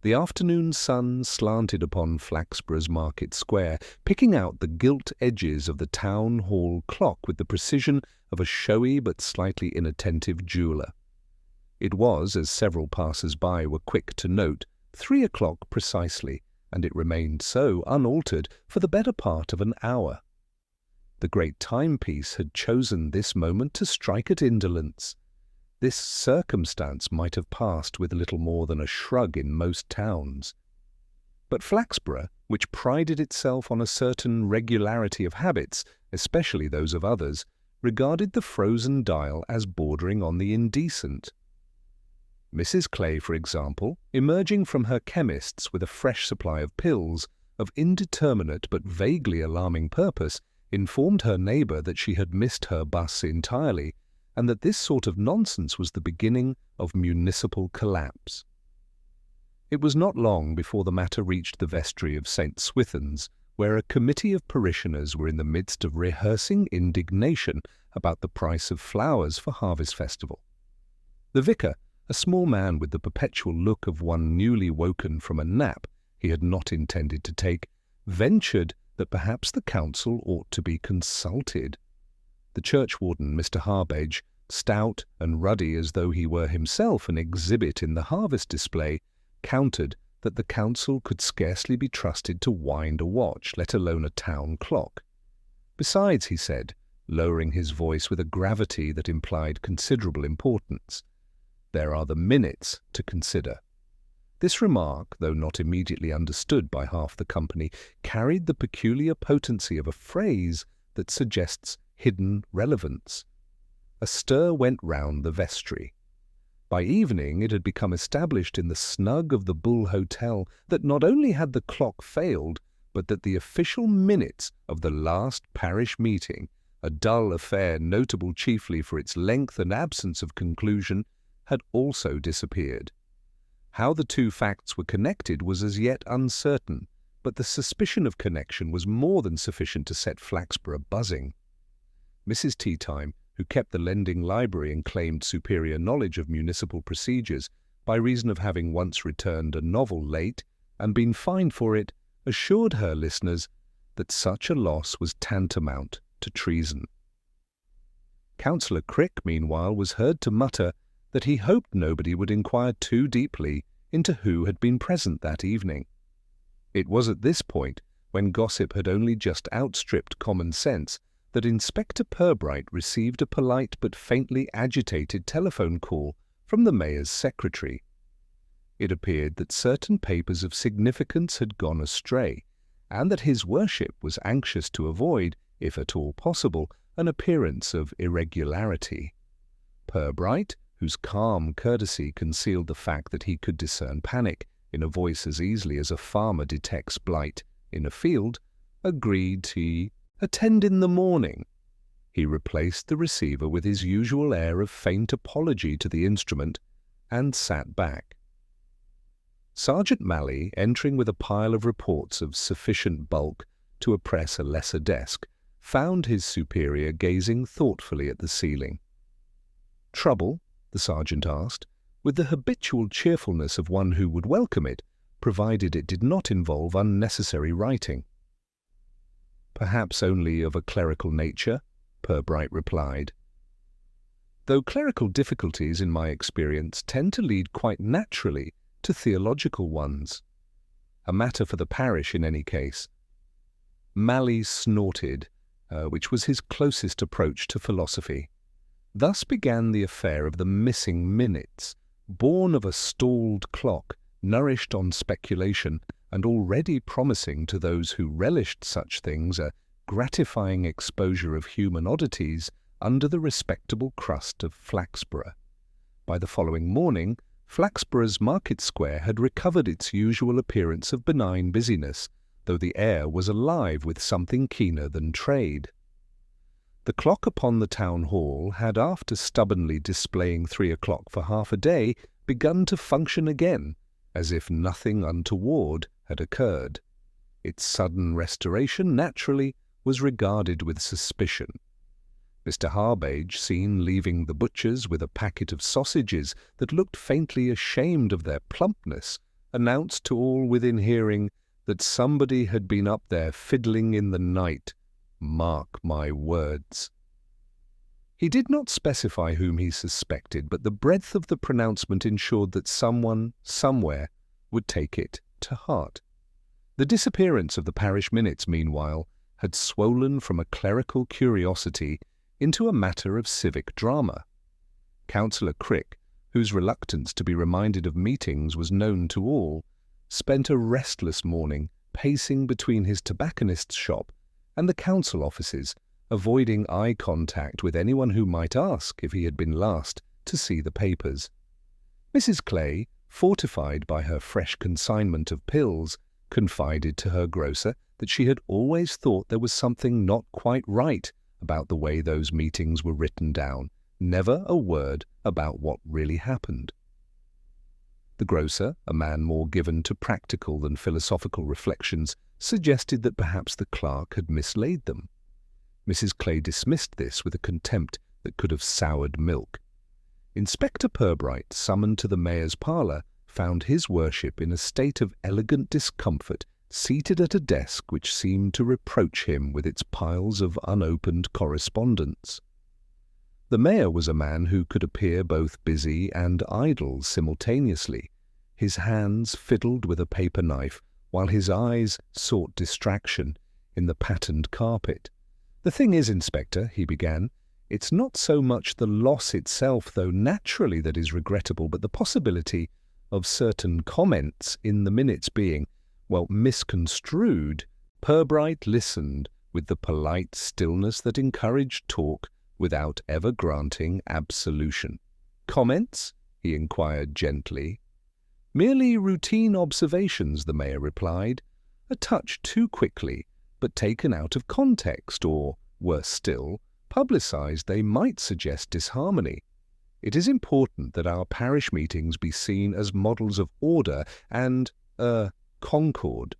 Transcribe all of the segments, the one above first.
The afternoon sun slanted upon Flaxborough's market square, picking out the gilt edges of the town hall clock with the precision of a showy but slightly inattentive jeweller. It was, as several passers-by were quick to note, 3 o'clock precisely, and it remained so unaltered for the better part of an hour. The great timepiece had chosen this moment to strike at indolence. This circumstance might have passed with little more than a shrug in most towns. But Flaxborough, which prided itself on a certain regularity of habits, especially those of others, regarded the frozen dial as bordering on the indecent. Mrs. Clay, for example, emerging from her chemist's with a fresh supply of pills, of indeterminate but vaguely alarming purpose, informed her neighbour that she had missed her bus entirely, and that this sort of nonsense was the beginning of municipal collapse. It was not long before the matter reached the vestry of St. Swithin's, where a committee of parishioners were in the midst of rehearsing indignation about the price of flowers for Harvest Festival. The vicar, a small man with the perpetual look of one newly woken from a nap he had not intended to take, ventured that perhaps the council ought to be consulted. The churchwarden, Mr. Harbage, stout and ruddy as though he were himself an exhibit in the harvest display, countered that the council could scarcely be trusted to wind a watch, let alone a town clock. Besides, he said, lowering his voice with a gravity that implied considerable importance, there are the minutes to consider. This remark, though not immediately understood by half the company, carried the peculiar potency of a phrase that suggests hidden relevance. A stir went round the vestry. By evening it had become established in the snug of the Bull Hotel that not only had the clock failed, but that the official minutes of the last parish meeting, a dull affair notable chiefly for its length and absence of conclusion, had also disappeared. How the two facts were connected was as yet uncertain, but the suspicion of connection was more than sufficient to set Flaxborough buzzing. Mrs. Teatime, who kept the lending library and claimed superior knowledge of municipal procedures by reason of having once returned a novel late and been fined for it, assured her listeners that such a loss was tantamount to treason. Councillor Crick, meanwhile, was heard to mutter that he hoped nobody would inquire too deeply into who had been present that evening. It was at this point, when gossip had only just outstripped common sense, that Inspector Purbright received a polite but faintly agitated telephone call from the Mayor's secretary. It appeared that certain papers of significance had gone astray, and that his worship was anxious to avoid, if at all possible, an appearance of irregularity. Purbright, whose calm courtesy concealed the fact that he could discern panic in a voice as easily as a farmer detects blight in a field, agreed to attend in the morning. He replaced the receiver with his usual air of faint apology to the instrument and sat back. Sergeant Malley, entering with a pile of reports of sufficient bulk to oppress a lesser desk, found his superior gazing thoughtfully at the ceiling. "Trouble?" the sergeant asked, with the habitual cheerfulness of one who would welcome it, provided it did not involve unnecessary writing. "Perhaps only of a clerical nature," Purbright replied. "Though clerical difficulties, in my experience, tend to lead quite naturally to theological ones. A matter for the parish in any case." Malley snorted, which was his closest approach to philosophy. Thus began the affair of the missing minutes, born of a stalled clock, nourished on speculation, and already promising to those who relished such things a gratifying exposure of human oddities under the respectable crust of Flaxborough. By the following morning, Flaxborough's market square had recovered its usual appearance of benign busyness, though the air was alive with something keener than trade. The clock upon the town hall had, after stubbornly displaying 3 o'clock for half a day, begun to function again, as if nothing untoward had occurred. Its sudden restoration, naturally, was regarded with suspicion. Mr. Harbage, seen leaving the butcher's with a packet of sausages that looked faintly ashamed of their plumpness, announced to all within hearing that somebody had been up there fiddling in the night. Mark my words. He did not specify whom he suspected, but the breadth of the pronouncement ensured that someone, somewhere, would take it to heart. The disappearance of the parish minutes, meanwhile, had swollen from a clerical curiosity into a matter of civic drama. Councillor Crick, whose reluctance to be reminded of meetings was known to all, spent a restless morning pacing between his tobacconist's shop and the council offices, avoiding eye contact with anyone who might ask if he had been last to see the papers. Mrs. Clay, fortified by her fresh consignment of pills, confided to her grocer that she had always thought there was something not quite right about the way those meetings were written down, never a word about what really happened. The grocer, a man more given to practical than philosophical reflections, suggested that perhaps the clerk had mislaid them. Mrs. Clay dismissed this with a contempt that could have soured milk. Inspector Purbright, summoned to the mayor's parlour, found his worship in a state of elegant discomfort, seated at a desk which seemed to reproach him with its piles of unopened correspondence. The mayor was a man who could appear both busy and idle simultaneously. His hands fiddled with a paper knife, while his eyes sought distraction in the patterned carpet. "The thing is, Inspector," he began, "it's not so much the loss itself, though naturally that is regrettable, but the possibility of certain comments in the minutes being, well, misconstrued." Purbright listened with the polite stillness that encouraged talk without ever granting absolution. "Comments?" he inquired gently. "Merely routine observations," the mayor replied, "a touch too quickly, but taken out of context, or, worse still, publicized, they might suggest disharmony. It is important that our parish meetings be seen as models of order and, concord."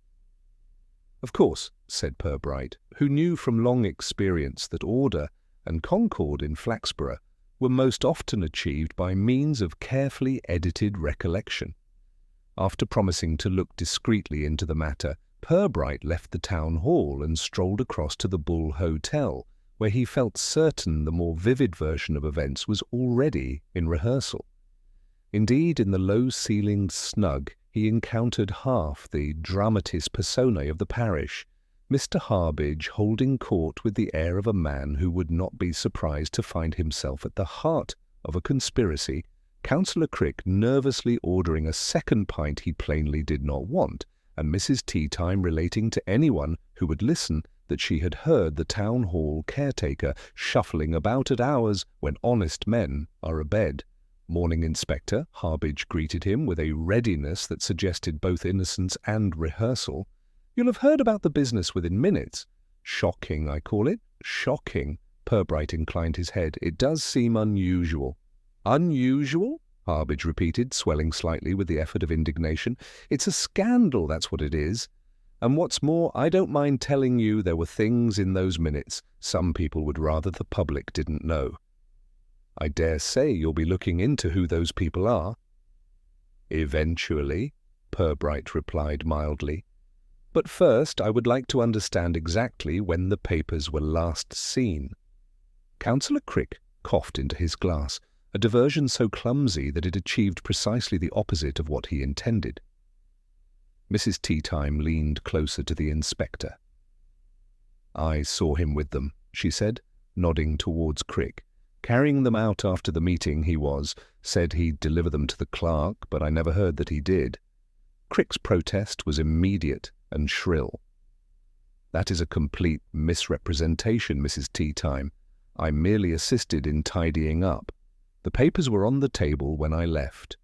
"Of course," said Purbright, who knew from long experience that order and concord in Flaxborough were most often achieved by means of carefully edited recollection. After promising to look discreetly into the matter, Purbright left the town hall and strolled across to the Bull Hotel, where he felt certain the more vivid version of events was already in rehearsal. Indeed, in the low-ceilinged snug, he encountered half the dramatis personae of the parish, Mr. Harbidge holding court with the air of a man who would not be surprised to find himself at the heart of a conspiracy, Councillor Crick nervously ordering a second pint he plainly did not want, and Mrs. Teatime relating to anyone who would listen that she had heard the town hall caretaker shuffling about at hours when honest men are abed. "Morning, Inspector," Harbidge greeted him with a readiness that suggested both innocence and rehearsal. "You'll have heard about the business within minutes." "Shocking, I call it. Shocking." Purbright inclined his head. "It does seem unusual." "Unusual?" Harbidge repeated, swelling slightly with the effort of indignation. "It's a scandal, that's what it is. And what's more, I don't mind telling you there were things in those minutes some people would rather the public didn't know." "I dare say you'll be looking into who those people are." "Eventually," Purbright replied mildly. "But first I would like to understand exactly when the papers were last seen." Councillor Crick coughed into his glass, a diversion so clumsy that it achieved precisely the opposite of what he intended. Mrs. Teatime leaned closer to the inspector. "I saw him with them," she said, nodding towards Crick. "Carrying them out after the meeting said he'd deliver them to the clerk, but I never heard that he did." Crick's protest was immediate and shrill. "That is a complete misrepresentation, Mrs. Teatime. I merely assisted in tidying up. The papers were on the table when I left."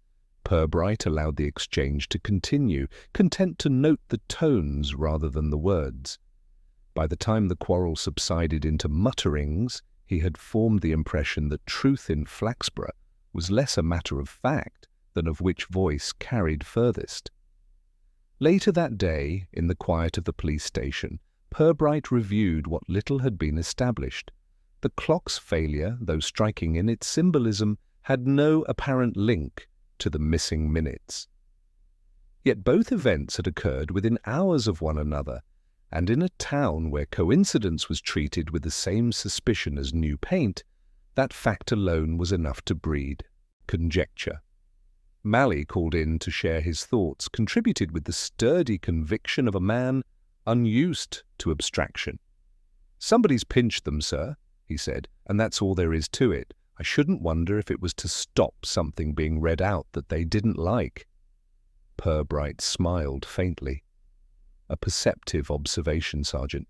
Purbright allowed the exchange to continue, content to note the tones rather than the words. By the time the quarrel subsided into mutterings, he had formed the impression that truth in Flaxborough was less a matter of fact than of which voice carried furthest. Later that day, in the quiet of the police station, Purbright reviewed what little had been established. The clock's failure, though striking in its symbolism, had no apparent link to the missing minutes. Yet both events had occurred within hours of one another, and in a town where coincidence was treated with the same suspicion as new paint, that fact alone was enough to breed conjecture. Malley, called in to share his thoughts, contributed with the sturdy conviction of a man unused to abstraction. "Somebody's pinched them, sir," he said, "and that's all there is to it. I shouldn't wonder if it was to stop something being read out that they didn't like." Purbright smiled faintly. "A perceptive observation, Sergeant.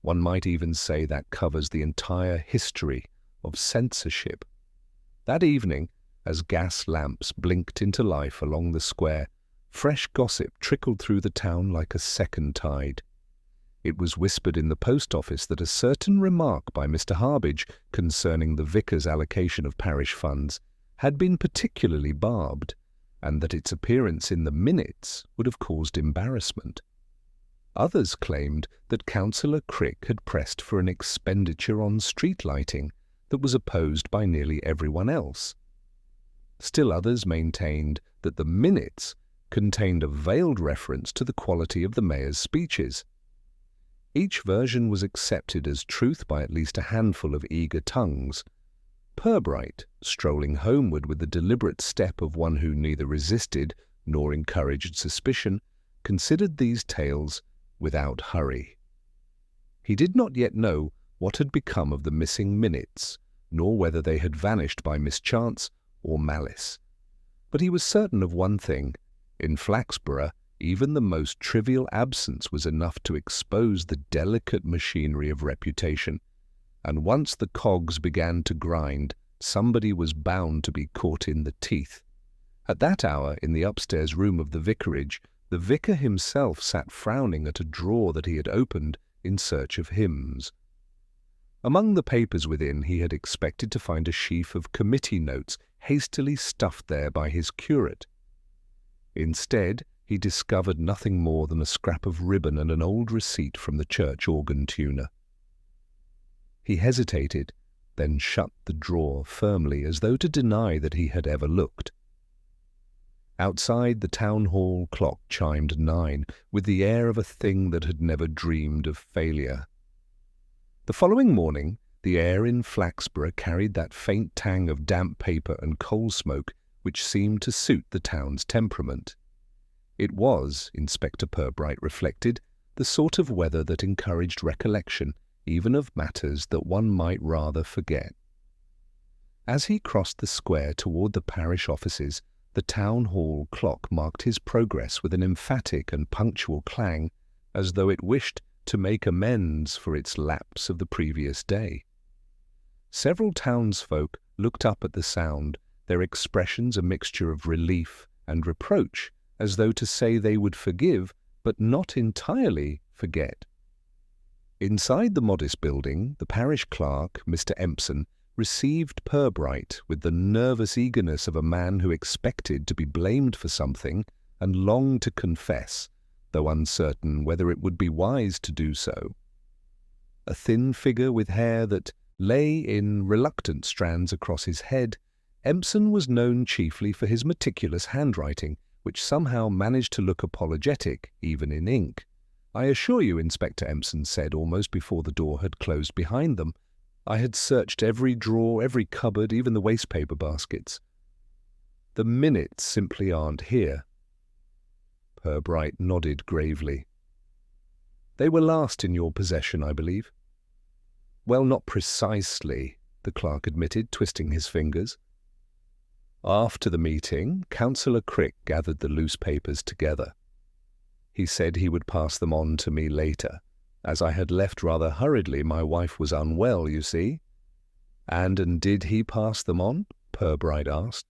One might even say that covers the entire history of censorship." That evening, as gas lamps blinked into life along the square, fresh gossip trickled through the town like a second tide. It was whispered in the post office that a certain remark by Mr. Harbidge concerning the vicar's allocation of parish funds had been particularly barbed, and that its appearance in the minutes would have caused embarrassment. Others claimed that Councillor Crick had pressed for an expenditure on street lighting that was opposed by nearly everyone else. Still others maintained that the minutes contained a veiled reference to the quality of the mayor's speeches. Each version was accepted as truth by at least a handful of eager tongues. Purbright, strolling homeward with the deliberate step of one who neither resisted nor encouraged suspicion, considered these tales without hurry. He did not yet know what had become of the missing minutes, nor whether they had vanished by mischance or malice. But he was certain of one thing: in Flaxborough, even the most trivial absence was enough to expose the delicate machinery of reputation, and once the cogs began to grind, somebody was bound to be caught in the teeth. At that hour, in the upstairs room of the vicarage, the vicar himself sat frowning at a drawer that he had opened in search of hymns. Among the papers within he had expected to find a sheaf of committee notes hastily stuffed there by his curate. Instead, he discovered nothing more than a scrap of ribbon and an old receipt from the church organ tuner. He hesitated, then shut the drawer firmly as though to deny that he had ever looked. Outside, the town hall clock chimed 9, with the air of a thing that had never dreamed of failure. The following morning, the air in Flaxborough carried that faint tang of damp paper and coal smoke which seemed to suit the town's temperament. It was, Inspector Purbright reflected, the sort of weather that encouraged recollection even of matters that one might rather forget. As he crossed the square toward the parish offices, the town hall clock marked his progress with an emphatic and punctual clang, as though it wished to make amends for its lapse of the previous day. Several townsfolk looked up at the sound, their expressions a mixture of relief and reproach, as though to say they would forgive, but not entirely forget. Inside the modest building, the parish clerk, Mr. Empson, received Purbright with the nervous eagerness of a man who expected to be blamed for something and longed to confess, though uncertain whether it would be wise to do so. A thin figure with hair that lay in reluctant strands across his head, Empson was known chiefly for his meticulous handwriting, which somehow managed to look apologetic even in ink. "I assure you," Inspector Empson said almost before the door had closed behind them, "I had searched every drawer, every cupboard, even the wastepaper baskets. The minutes simply aren't here." Purbright nodded gravely. "They were last in your possession, I believe?" "Well, not precisely," the clerk admitted, twisting his fingers. After the meeting, Councillor Crick gathered the loose papers together. He said he would pass them on to me later. As I had left rather hurriedly, my wife was unwell, you see. And did he pass them on?" Purbright asked.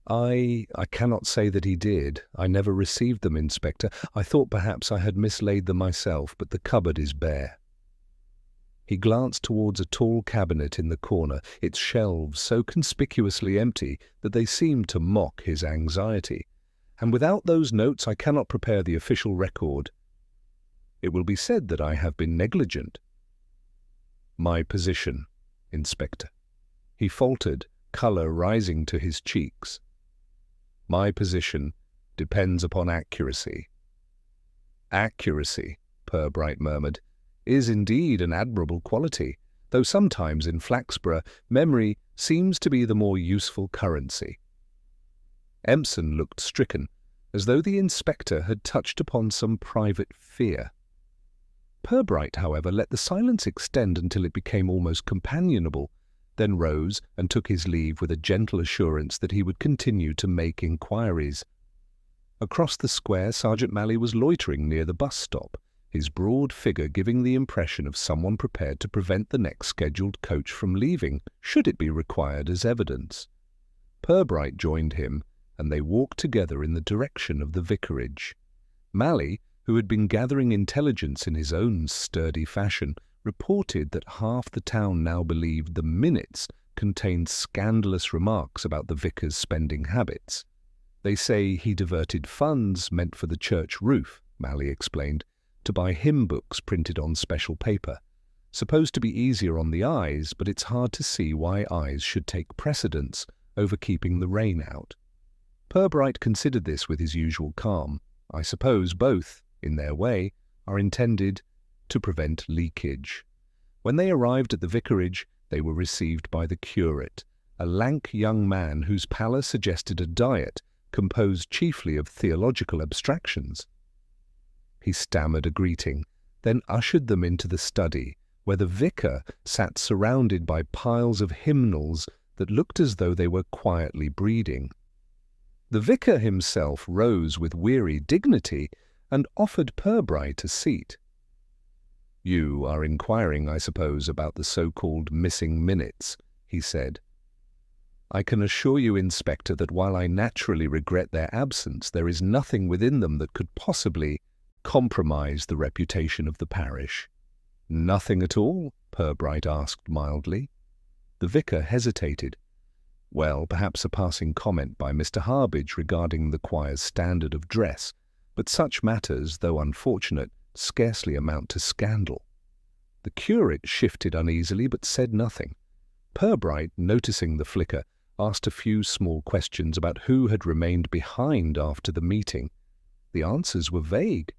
I cannot say that he did. I never received them, Inspector. I thought perhaps I had mislaid them myself, but the cupboard is bare." He glanced towards a tall cabinet in the corner, its shelves so conspicuously empty that they seemed to mock his anxiety. "And without those notes I cannot prepare the official record. It will be said that I have been negligent." "My position, Inspector." He faltered, colour rising to his cheeks. "My position depends upon accuracy." "Accuracy," Purbright murmured, "is indeed an admirable quality, though sometimes in Flaxborough memory seems to be the more useful currency." Empson looked stricken, as though the inspector had touched upon some private fear. Purbright, however, let the silence extend until it became almost companionable, then rose and took his leave with a gentle assurance that he would continue to make inquiries. Across the square, Sergeant Malley was loitering near the bus stop, his broad figure giving the impression of someone prepared to prevent the next scheduled coach from leaving, should it be required as evidence. Purbright joined him, and they walked together in the direction of the vicarage. Malley, who had been gathering intelligence in his own sturdy fashion, reported that half the town now believed the minutes contained scandalous remarks about the vicar's spending habits. "They say he diverted funds meant for the church roof," Malley explained, "to buy hymn books printed on special paper. Supposed to be easier on the eyes, but it's hard to see why eyes should take precedence over keeping the rain out." Purbright considered this with his usual calm. "I suppose both, in their way, are intended to prevent leakage." When they arrived at the vicarage, they were received by the curate, a lank young man whose pallor suggested a diet composed chiefly of theological abstractions. He stammered a greeting, then ushered them into the study, where the vicar sat surrounded by piles of hymnals that looked as though they were quietly breeding. The vicar himself rose with weary dignity and offered Purbright a seat. "You are inquiring, I suppose, about the so-called missing minutes," he said. "I can assure you, Inspector, that while I naturally regret their absence, there is nothing within them that could possibly compromise the reputation of the parish." "Nothing at all?" Purbright asked mildly. The vicar hesitated. "Well, perhaps a passing comment by Mr. Harbidge regarding the choir's standard of dress, but such matters, though unfortunate, scarcely amount to scandal." The curate shifted uneasily but said nothing. Purbright, noticing the flicker, asked a few small questions about who had remained behind after the meeting. The answers were vague.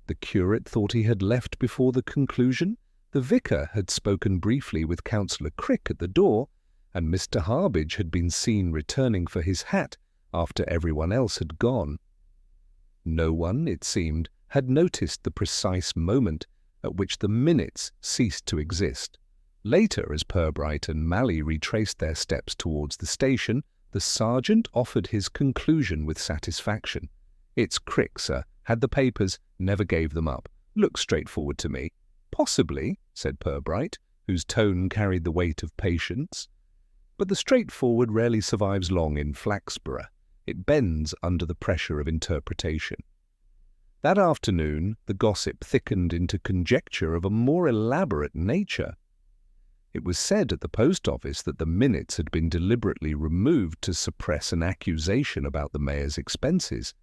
The curate thought he had left before the conclusion. The vicar had spoken briefly with Councillor Crick at the door, and Mr. Harbidge had been seen returning for his hat after everyone else had gone. No one, it seemed, had noticed the precise moment at which the minutes ceased to exist. Later, as Purbright and Malley retraced their steps towards the station, the sergeant offered his conclusion with satisfaction. "It's Crick, sir. Had the papers, never gave them up. Looks straightforward to me." "Possibly," said Purbright, whose tone carried the weight of patience. "But the straightforward rarely survives long in Flaxborough. It bends under the pressure of interpretation." That afternoon, the gossip thickened into conjecture of a more elaborate nature. It was said at the post office that the minutes had been deliberately removed to suppress an accusation about the mayor's expenses.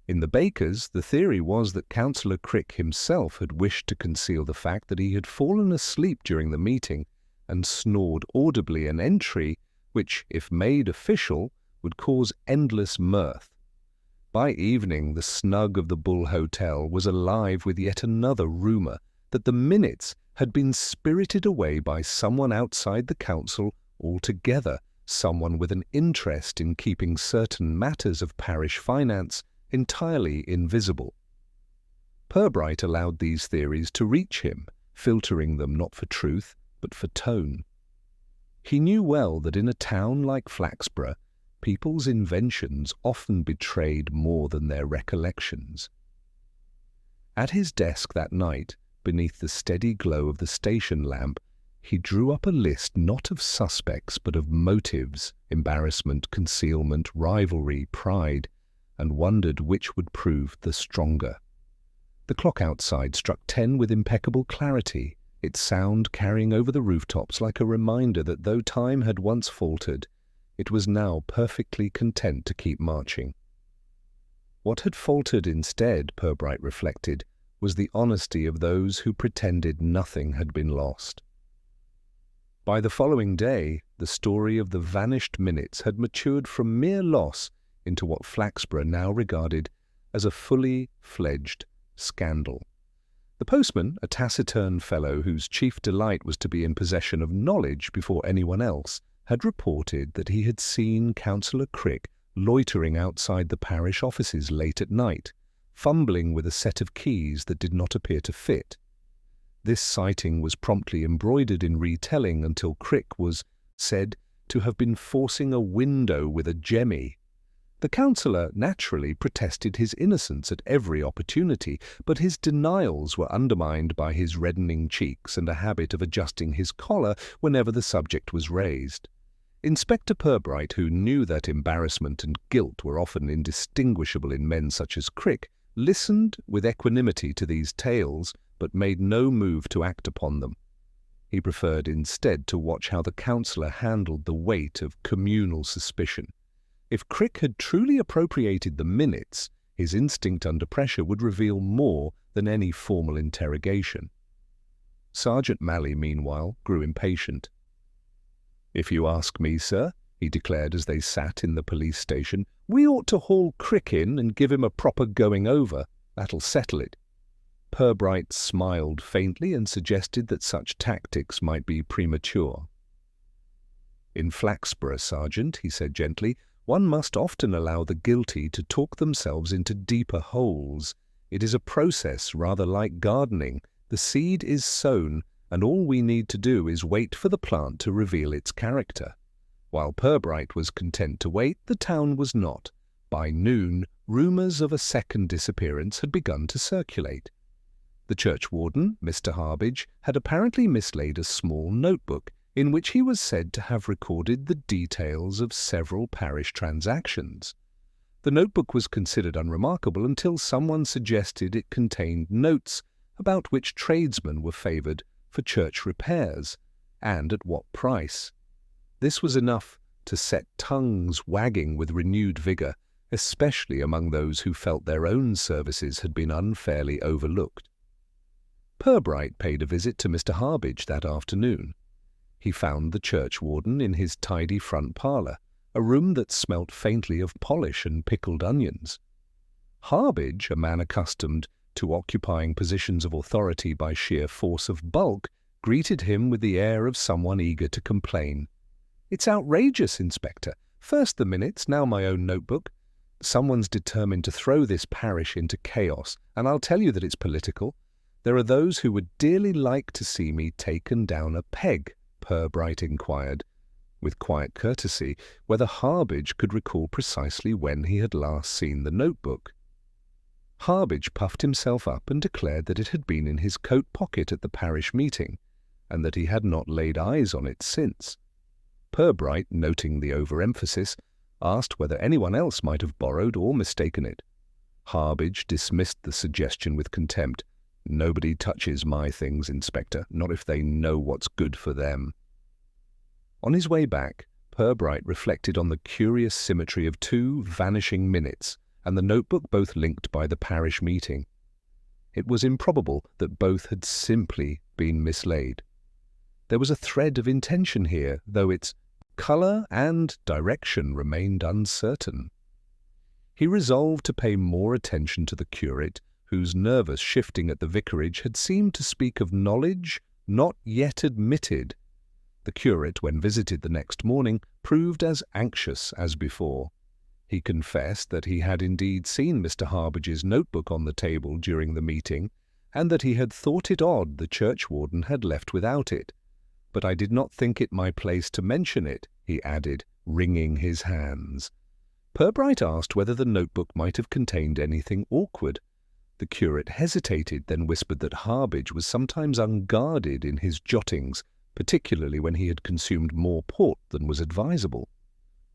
In the bakers, the theory was that Councillor Crick himself had wished to conceal the fact that he had fallen asleep during the meeting and snored audibly an entry which, if made official, would cause endless mirth. By evening, the snug of the Bull Hotel was alive with yet another rumour that the minutes had been spirited away by someone outside the council altogether, someone with an interest in keeping certain matters of parish finance entirely invisible. Purbright allowed these theories to reach him, filtering them not for truth, but for tone. He knew well that in a town like Flaxborough, people's inventions often betrayed more than their recollections. At his desk that night, beneath the steady glow of the station lamp, he drew up a list not of suspects but of motives, embarrassment, concealment, rivalry, pride, and wondered which would prove the stronger. The clock outside struck 10 with impeccable clarity, its sound carrying over the rooftops like a reminder that though time had once faltered, it was now perfectly content to keep marching. What had faltered instead, Purbright reflected, was the honesty of those who pretended nothing had been lost. By the following day, the story of the vanished minutes had matured from mere loss into what Flaxborough now regarded as a fully fledged scandal. The postman, a taciturn fellow whose chief delight was to be in possession of knowledge before anyone else, had reported that he had seen Councillor Crick loitering outside the parish offices late at night, fumbling with a set of keys that did not appear to fit. This sighting was promptly embroidered in retelling until Crick was said to have been forcing a window with a jemmy. The councillor naturally protested his innocence at every opportunity, but his denials were undermined by his reddening cheeks and a habit of adjusting his collar whenever the subject was raised. Inspector Purbright, who knew that embarrassment and guilt were often indistinguishable in men such as Crick, listened with equanimity to these tales, but made no move to act upon them. He preferred instead to watch how the councillor handled the weight of communal suspicion. If Crick had truly appropriated the minutes, his instinct under pressure would reveal more than any formal interrogation. Sergeant Malley, meanwhile, grew impatient. "If you ask me, sir," he declared as they sat in the police station, "we ought to haul Crick in and give him a proper going over. That'll settle it." Purbright smiled faintly and suggested that such tactics might be premature. "In Flaxborough, Sergeant," he said gently, "one must often allow the guilty to talk themselves into deeper holes. It is a process rather like gardening. The seed is sown, and all we need to do is wait for the plant to reveal its character." While Purbright was content to wait, the town was not. By noon, rumours of a second disappearance had begun to circulate. The churchwarden, Mr. Harbidge, had apparently mislaid a small notebook in which he was said to have recorded the details of several parish transactions. The notebook was considered unremarkable until someone suggested it contained notes about which tradesmen were favoured for church repairs, and at what price. This was enough to set tongues wagging with renewed vigour, especially among those who felt their own services had been unfairly overlooked. Purbright paid a visit to Mr. Harbidge that afternoon. He found the churchwarden in his tidy front parlour, a room that smelt faintly of polish and pickled onions. Harbidge, a man accustomed to occupying positions of authority by sheer force of bulk, greeted him with the air of someone eager to complain. "It's outrageous, Inspector. First the minutes, now my own notebook. Someone's determined to throw this parish into chaos, and I'll tell you that it's political. There are those who would dearly like to see me taken down a peg." Purbright inquired, with quiet courtesy, whether Harbidge could recall precisely when he had last seen the notebook. Harbidge puffed himself up and declared that it had been in his coat pocket at the parish meeting, and that he had not laid eyes on it since. Purbright, noting the overemphasis, asked whether anyone else might have borrowed or mistaken it. Harbidge dismissed the suggestion with contempt. "Nobody touches my things, Inspector, not if they know what's good for them." On his way back, Purbright reflected on the curious symmetry of two vanishing minutes and the notebook both linked by the parish meeting. It was improbable that both had simply been mislaid. There was a thread of intention here, though its colour and direction remained uncertain. He resolved to pay more attention to the curate, whose nervous shifting at the vicarage had seemed to speak of knowledge not yet admitted. The curate, when visited the next morning, proved as anxious as before. He confessed that he had indeed seen Mr. Harbidge's notebook on the table during the meeting, and that he had thought it odd the churchwarden had left without it. "But I did not think it my place to mention it," he added, wringing his hands. Purbright asked whether the notebook might have contained anything awkward. The curate hesitated, then whispered that Harbidge was sometimes unguarded in his jottings, particularly when he had consumed more port than was advisable.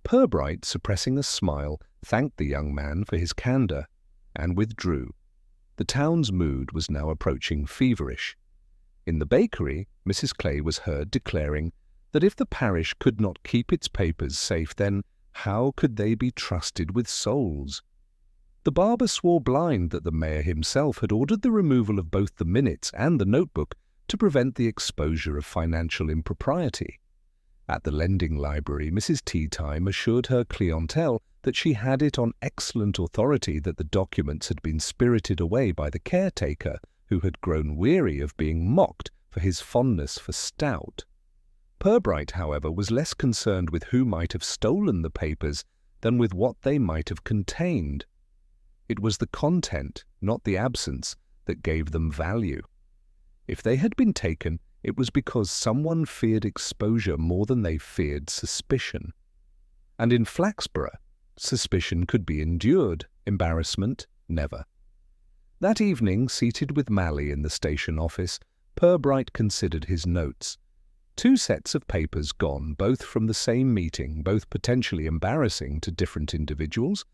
Purbright, suppressing a smile, thanked the young man for his candour, and withdrew. The town's mood was now approaching feverish. In the bakery, Mrs. Clay was heard declaring that if the parish could not keep its papers safe, then how could they be trusted with souls? The barber swore blind that the mayor himself had ordered the removal of both the minutes and the notebook to prevent the exposure of financial impropriety. At the lending library, Mrs. Teatime assured her clientele that she had it on excellent authority that the documents had been spirited away by the caretaker, who had grown weary of being mocked for his fondness for stout. Purbright, however, was less concerned with who might have stolen the papers than with what they might have contained. It was the content, not the absence, that gave them value. If they had been taken, it was because someone feared exposure more than they feared suspicion. And in Flaxborough, suspicion could be endured, embarrassment never. That evening, seated with Mally in the station office, Purbright considered his notes. 2 sets of papers gone, both from the same meeting, both potentially embarrassing to different individuals.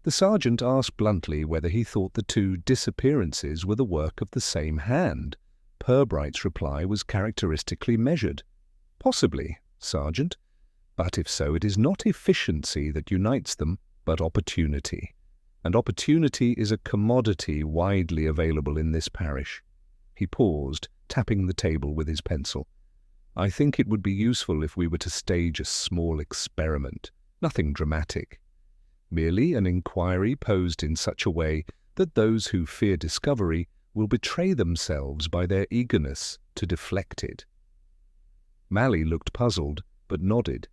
The sergeant asked bluntly whether he thought the 2 disappearances were the work of the same hand. Purbright's reply was characteristically measured. "Possibly, Sergeant, but if so, it is not efficiency that unites them, but opportunity. And opportunity is a commodity widely available in this parish." He paused, tapping the table with his pencil. "I think it would be useful if we were to stage a small experiment, nothing dramatic. Merely an inquiry posed in such a way that those who fear discovery will betray themselves by their eagerness to deflect it." Mally looked puzzled, but nodded.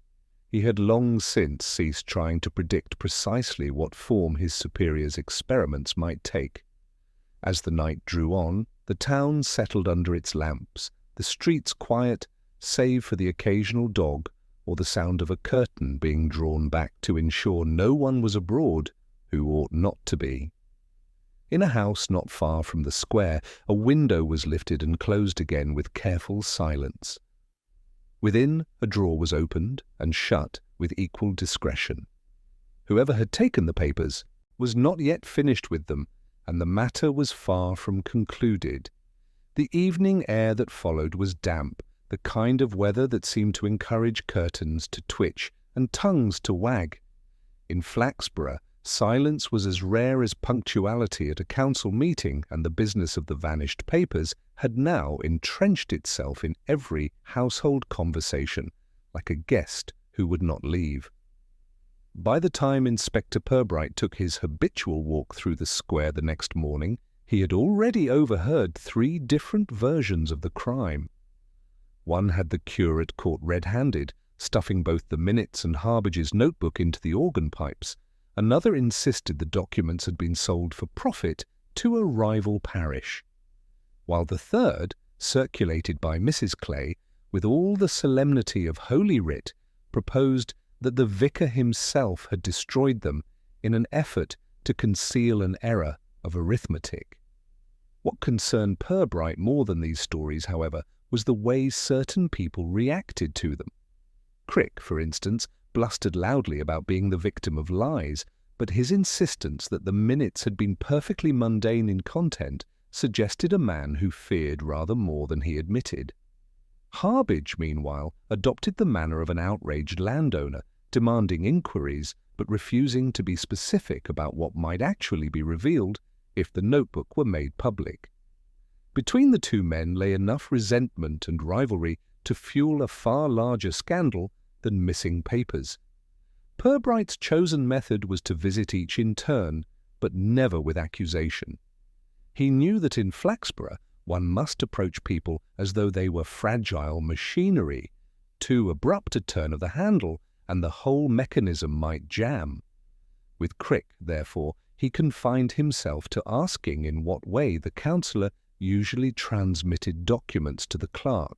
He had long since ceased trying to predict precisely what form his superior's experiments might take. As the night drew on, the town settled under its lamps, the streets quiet, save for the occasional dog or the sound of a curtain being drawn back to ensure no one was abroad who ought not to be. In a house not far from the square, a window was lifted and closed again with careful silence. Within, a drawer was opened and shut with equal discretion. Whoever had taken the papers was not yet finished with them, and the matter was far from concluded. The evening air that followed was damp, the kind of weather that seemed to encourage curtains to twitch and tongues to wag. In Flaxborough, silence was as rare as punctuality at a council meeting, and the business of the vanished papers had now entrenched itself in every household conversation, like a guest who would not leave. By the time Inspector Purbright took his habitual walk through the square the next morning, he had already overheard 3 different versions of the crime. One had the curate caught red-handed, stuffing both the minutes and Harbage's notebook into the organ pipes. Another insisted the documents had been sold for profit to a rival parish, while the third, circulated by Mrs. Clay with all the solemnity of Holy Writ, proposed that the vicar himself had destroyed them in an effort to conceal an error of arithmetic. What concerned Purbright more than these stories, however, was the way certain people reacted to them. Crick, for instance, blustered loudly about being the victim of lies, but his insistence that the minutes had been perfectly mundane in content suggested a man who feared rather more than he admitted. Harbage, meanwhile, adopted the manner of an outraged landowner, demanding inquiries but refusing to be specific about what might actually be revealed if the notebook were made public. Between the 2 men lay enough resentment and rivalry to fuel a far larger scandal than missing papers. Purbright's chosen method was to visit each in turn, but never with accusation. He knew that in Flaxborough one must approach people as though they were fragile machinery. Too abrupt a turn of the handle, and the whole mechanism might jam. With Crick, therefore, he confined himself to asking in what way the counsellor usually transmitted documents to the clerk.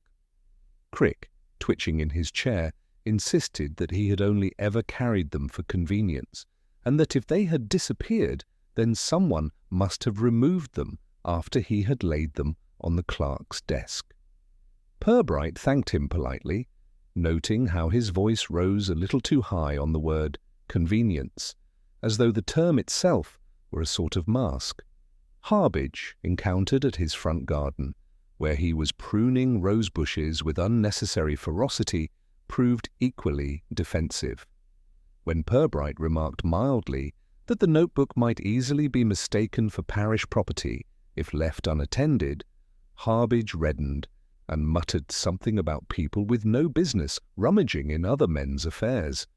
Crick, twitching in his chair, insisted that he had only ever carried them for convenience, and that if they had disappeared, then someone must have removed them after he had laid them on the clerk's desk. Purbright thanked him politely, noting how his voice rose a little too high on the word convenience, as though the term itself were a sort of mask. Harbage, encountered at his front garden, where he was pruning rose bushes with unnecessary ferocity, proved equally defensive. When Purbright remarked mildly that the notebook might easily be mistaken for parish property if left unattended, Harbage reddened and muttered something about people with no business rummaging in other men's affairs.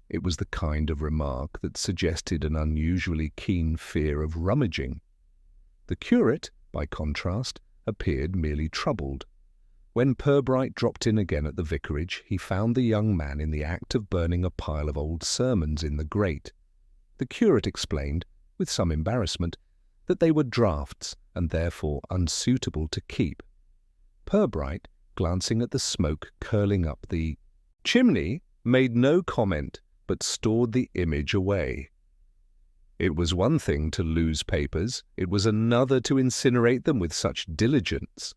It was the kind of remark that suggested an unusually keen fear of rummaging. The curate, by contrast, appeared merely troubled. When Purbright dropped in again at the vicarage, he found the young man in the act of burning a pile of old sermons in the grate. The curate explained, with some embarrassment, that they were drafts and therefore unsuitable to keep. Purbright, glancing at the smoke curling up the chimney, made no comment, but stored the image away. It was one thing to lose papers, it was another to incinerate them with such diligence.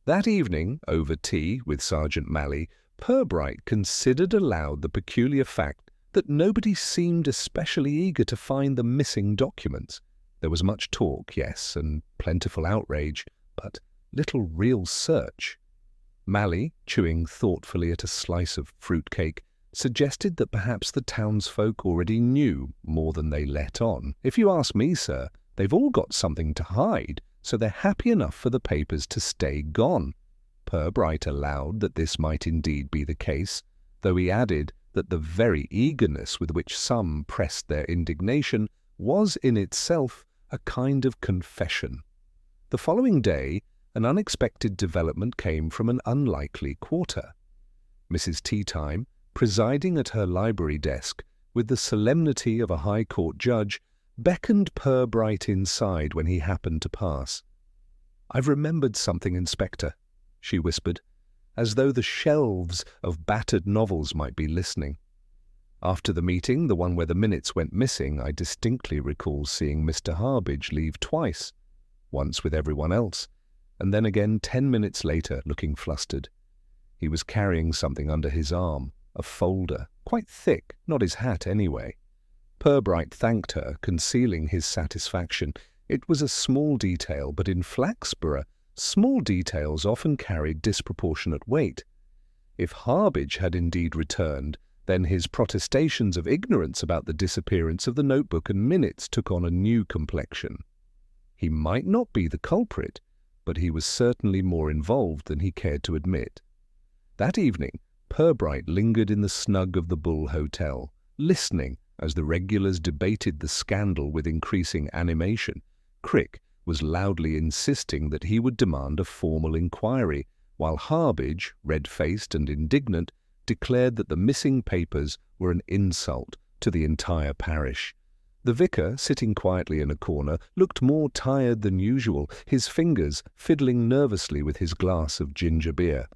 That evening, over tea with Sergeant Malley, Purbright considered aloud the peculiar fact that nobody seemed especially eager to find the missing documents. There was much talk, yes, and plentiful outrage, but little real search. Malley, chewing thoughtfully at a slice of fruit-cake, suggested that perhaps the townsfolk already knew more than they let on. "If you ask me, sir, they've all got something to hide, so they're happy enough for the papers to stay gone." Purbright allowed that this might indeed be the case, though he added that the very eagerness with which some pressed their indignation was in itself a kind of confession. The following day, an unexpected development came from an unlikely quarter. Mrs. Teatime, presiding at her library desk with the solemnity of a High Court judge, beckoned Purbright inside when he happened to pass. "I've remembered something, Inspector," she whispered, as though the shelves of battered novels might be listening. "After the meeting, the one where the minutes went missing, I distinctly recall seeing Mr. Harbidge leave twice, once with everyone else, and then again 10 minutes later, looking flustered. He was carrying something under his arm, a folder, quite thick, not his hat anyway." Purbright thanked her, concealing his satisfaction. It was a small detail, but in Flaxborough, small details often carried disproportionate weight. If Harbidge had indeed returned, then his protestations of ignorance about the disappearance of the notebook and minutes took on a new complexion. He might not be the culprit, but he was certainly more involved than he cared to admit. That evening, Purbright lingered in the snug of the Bull Hotel, listening as the regulars debated the scandal with increasing animation. Crick was loudly insisting that he would demand a formal inquiry, while Harbidge, red-faced and indignant, declared that the missing papers were an insult to the entire parish. The vicar, sitting quietly in a corner, looked more tired than usual, his fingers fiddling nervously with his glass of ginger beer.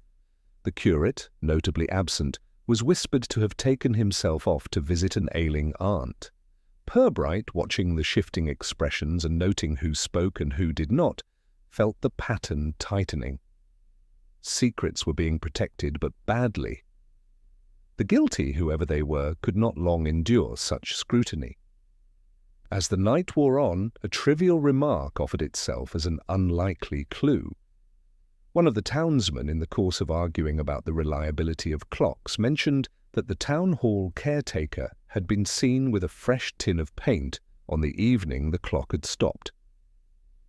The curate, notably absent, was whispered to have taken himself off to visit an ailing aunt. Purbright, watching the shifting expressions and noting who spoke and who did not, felt the pattern tightening. Secrets were being protected, but badly. The guilty, whoever they were, could not long endure such scrutiny. As the night wore on, a trivial remark offered itself as an unlikely clue. One of the townsmen, in the course of arguing about the reliability of clocks, mentioned that the town hall caretaker had been seen with a fresh tin of paint on the evening the clock had stopped.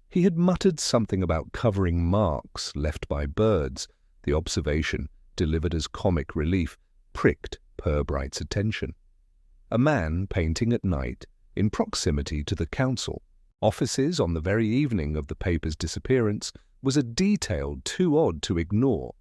He had muttered something about covering marks left by birds. The observation, delivered as comic relief, pricked Purbright's attention. A man painting at night, in proximity to the council offices on the very evening of the paper's disappearance, was a detail too odd to ignore.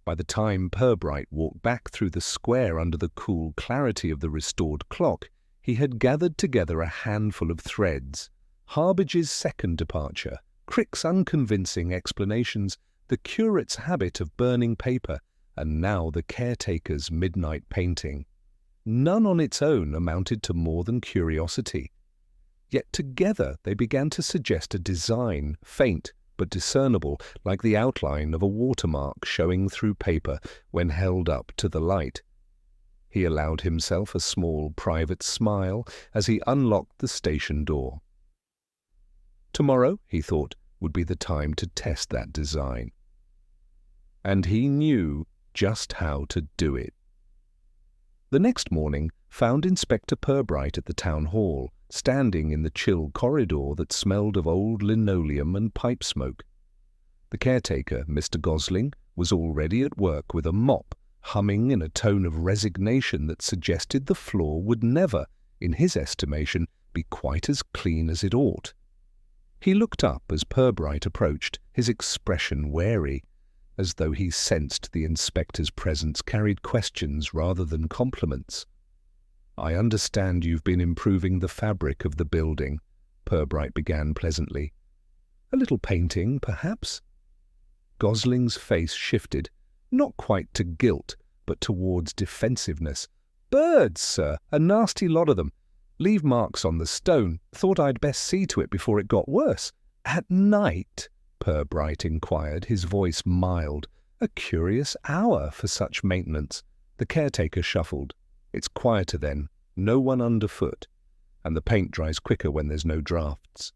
By the time Purbright walked back through the square under the cool clarity of the restored clock, he had gathered together a handful of threads. Harbidge's second departure, Crick's unconvincing explanations, the curate's habit of burning paper, and now the caretaker's midnight painting. None on its own amounted to more than curiosity. Yet together they began to suggest a design, faint but discernible, like the outline of a watermark showing through paper when held up to the light. He allowed himself a small private smile as he unlocked the station door. Tomorrow, he thought, would be the time to test that design. And he knew just how to do it. The next morning found Inspector Purbright at the town hall, standing in the chill corridor that smelled of old linoleum and pipe smoke. The caretaker, Mr. Gosling, was already at work with a mop, humming in a tone of resignation that suggested the floor would never, in his estimation, be quite as clean as it ought. He looked up as Purbright approached, his expression wary, as though he sensed the inspector's presence carried questions rather than compliments. "I understand you've been improving the fabric of the building," Purbright began pleasantly. "A little painting, perhaps?" Gosling's face shifted, not quite to guilt, but towards defensiveness. "Birds, sir, a nasty lot of them. Leave marks on the stone. Thought I'd best see to it before it got worse." "At night?" Purbright inquired, his voice mild. "A curious hour for such maintenance." The caretaker shuffled. "It's quieter then, no one underfoot, and the paint dries quicker when there's no drafts."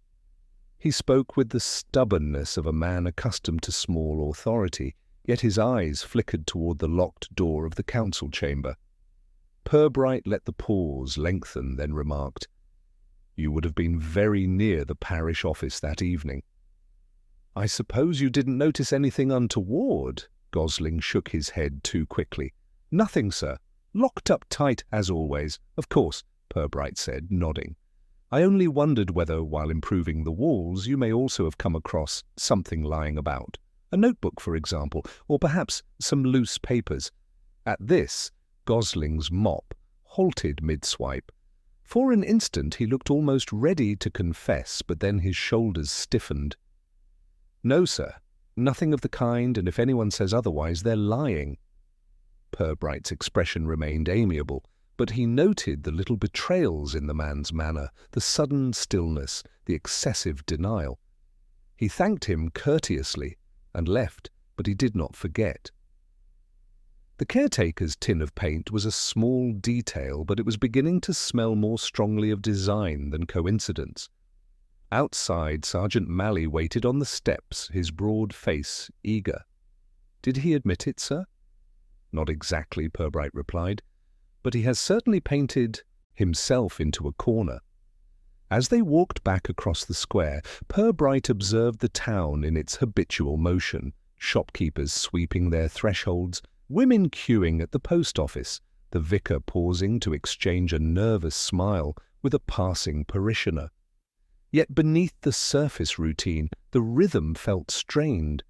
He spoke with the stubbornness of a man accustomed to small authority, yet his eyes flickered toward the locked door of the council chamber. Purbright let the pause lengthen, then remarked, "You would have been very near the parish office that evening." "I suppose you didn't notice anything untoward?" Gosling shook his head too quickly. "Nothing, sir. Locked up tight as always." "Of course," Purbright said, nodding. "I only wondered whether, while improving the walls, you may also have come across something lying about. A notebook, for example, or perhaps some loose papers." At this, Gosling's mop halted mid-swipe. For an instant he looked almost ready to confess, but then his shoulders stiffened. "No, sir. Nothing of the kind, and if anyone says otherwise, they're lying." Purbright's expression remained amiable, but he noted the little betrayals in the man's manner, the sudden stillness, the excessive denial. He thanked him courteously and left, but he did not forget. The caretaker's tin of paint was a small detail, but it was beginning to smell more strongly of design than coincidence. Outside, Sergeant Malley waited on the steps, his broad face eager. "Did he admit it, sir?" "Not exactly," Purbright replied, "but he has certainly painted himself into a corner." As they walked back across the square, Purbright observed the town in its habitual motion, shopkeepers sweeping their thresholds, women queuing at the post office, the vicar pausing to exchange a nervous smile with a passing parishioner. Yet beneath the surface routine, the rhythm felt strained.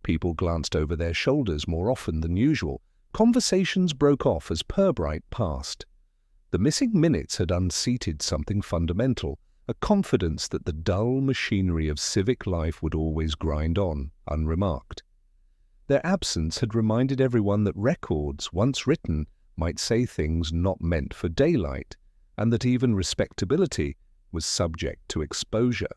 People glanced over their shoulders more often than usual. Conversations broke off as Purbright passed. The missing minutes had unseated something fundamental, a confidence that the dull machinery of civic life would always grind on, unremarked. Their absence had reminded everyone that records, once written, might say things not meant for daylight, and that even respectability was subject to exposure.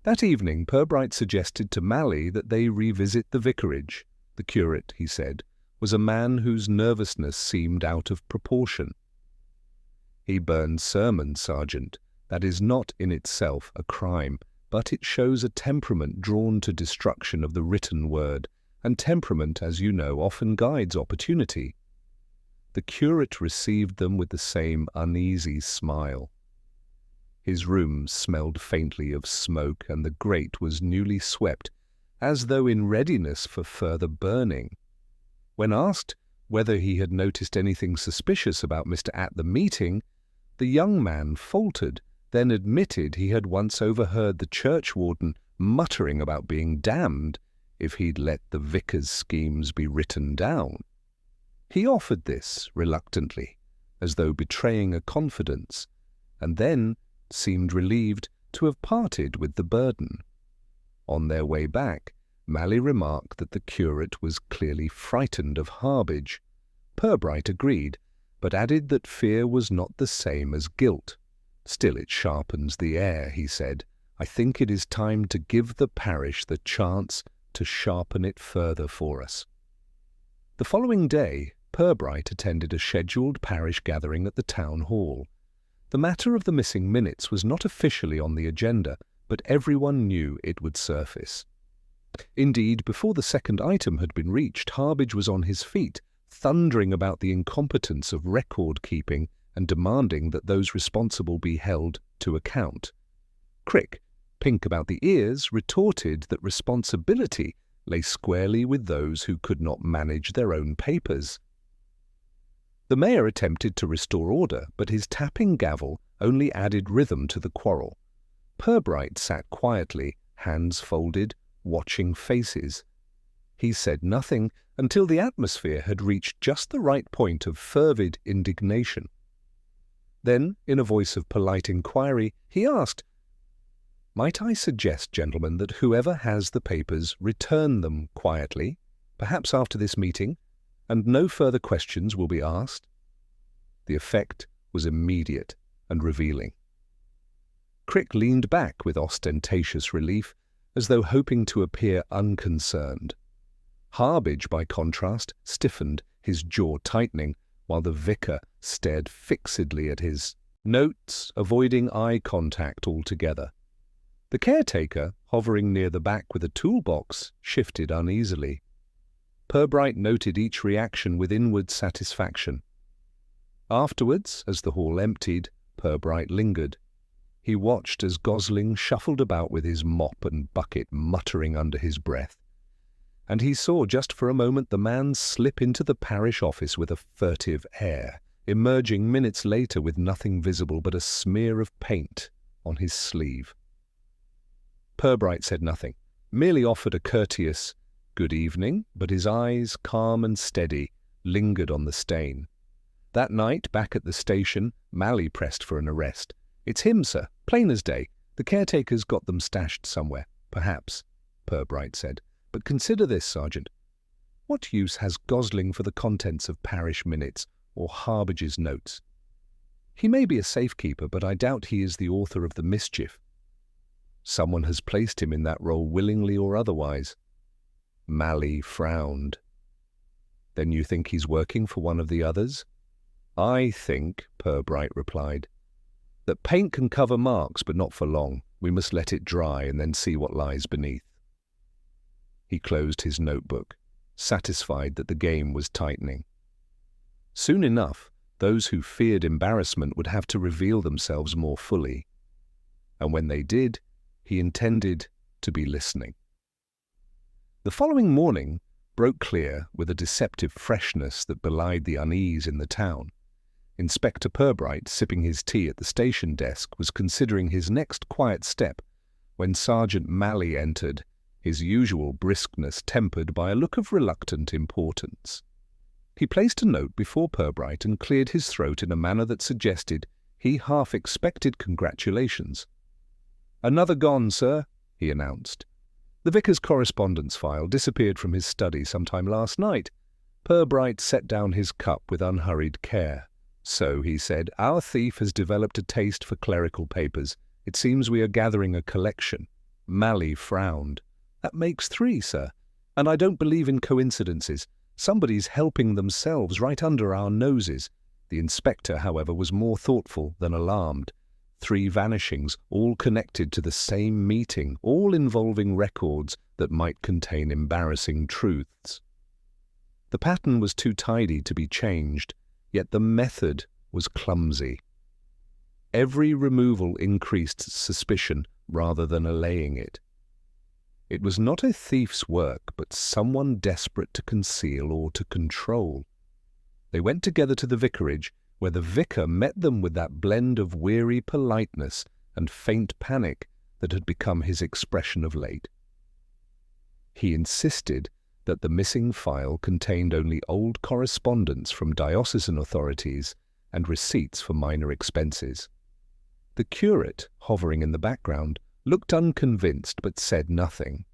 That evening, Purbright suggested to Malley that they revisit the vicarage. The curate, he said, was a man whose nervousness seemed out of proportion. "He burns sermons, Sergeant. That is not in itself a crime, but it shows a temperament drawn to destruction of the written word, and temperament, as you know, often guides opportunity." The curate received them with the same uneasy smile. His room smelled faintly of smoke, and the grate was newly swept, as though in readiness for further burning. When asked whether he had noticed anything suspicious about Mr. At the meeting, the young man faltered, then admitted he had once overheard the churchwarden muttering about being damned if he'd let the vicar's schemes be written down. He offered this reluctantly, as though betraying a confidence, and then seemed relieved to have parted with the burden. On their way back, Malley remarked that the curate was clearly frightened of Harbage. Purbright agreed, but added that fear was not the same as guilt. "Still it sharpens the air," he said. "I think it is time to give the parish the chance to sharpen it further for us." The following day, Purbright attended a scheduled parish gathering at the town hall. The matter of the missing minutes was not officially on the agenda, but everyone knew it would surface. Indeed, before the second item had been reached, Harbage was on his feet, thundering about the incompetence of record-keeping and demanding that those responsible be held to account. Crick, pink about the ears, retorted that responsibility lay squarely with those who could not manage their own papers. The mayor attempted to restore order, but his tapping gavel only added rhythm to the quarrel. Purbright sat quietly, hands folded, watching faces. He said nothing until the atmosphere had reached just the right point of fervid indignation. Then, in a voice of polite inquiry, he asked, "Might I suggest, gentlemen, that whoever has the papers return them quietly, perhaps after this meeting, and no further questions will be asked?" The effect was immediate and revealing. Crick leaned back with ostentatious relief, as though hoping to appear unconcerned. Harbidge, by contrast, stiffened, his jaw tightening, while the vicar stared fixedly at his notes, avoiding eye contact altogether. The caretaker, hovering near the back with a toolbox, shifted uneasily. Purbright noted each reaction with inward satisfaction. Afterwards, as the hall emptied, Purbright lingered. He watched as Gosling shuffled about with his mop and bucket, muttering under his breath. And he saw just for a moment the man slip into the parish office with a furtive air, emerging minutes later with nothing visible but a smear of paint on his sleeve. Purbright said nothing, merely offered a courteous "good evening," but his eyes, calm and steady, lingered on the stain. That night, back at the station, Malley pressed for an arrest. "It's him, sir, plain as day. The caretaker's got them stashed somewhere." "Perhaps," Purbright said. "But consider this, Sergeant. What use has Gosling for the contents of parish minutes or Harbidge's notes? He may be a safekeeper, but I doubt he is the author of the mischief. Someone has placed him in that role willingly or otherwise." Malley frowned. "Then you think he's working for one of the others?" "I think," Purbright replied, "that paint can cover marks, but not for long. We must let it dry and then see what lies beneath." He closed his notebook, satisfied that the game was tightening. Soon enough, those who feared embarrassment would have to reveal themselves more fully. And when they did, he intended to be listening. The following morning broke clear with a deceptive freshness that belied the unease in the town. Inspector Purbright, sipping his tea at the station desk, was considering his next quiet step when Sergeant Malley entered, his usual briskness tempered by a look of reluctant importance. He placed a note before Purbright and cleared his throat in a manner that suggested he half expected congratulations. "Another gone, sir," he announced. "The vicar's correspondence file disappeared from his study sometime last night." Purbright set down his cup with unhurried care. "So," he said, "our thief has developed a taste for clerical papers. It seems we are gathering a collection." Malley frowned. "That makes 3, sir. And I don't believe in coincidences. Somebody's helping themselves right under our noses." The inspector, however, was more thoughtful than alarmed. 3 vanishings, all connected to the same meeting, all involving records that might contain embarrassing truths. The pattern was too tidy to be changed, yet the method was clumsy. Every removal increased suspicion rather than allaying it. It was not a thief's work, but someone desperate to conceal or to control. They went together to the vicarage, where the vicar met them with that blend of weary politeness and faint panic that had become his expression of late. He insisted that the missing file contained only old correspondence from diocesan authorities and receipts for minor expenses. The curate, hovering in the background, looked unconvinced but said nothing.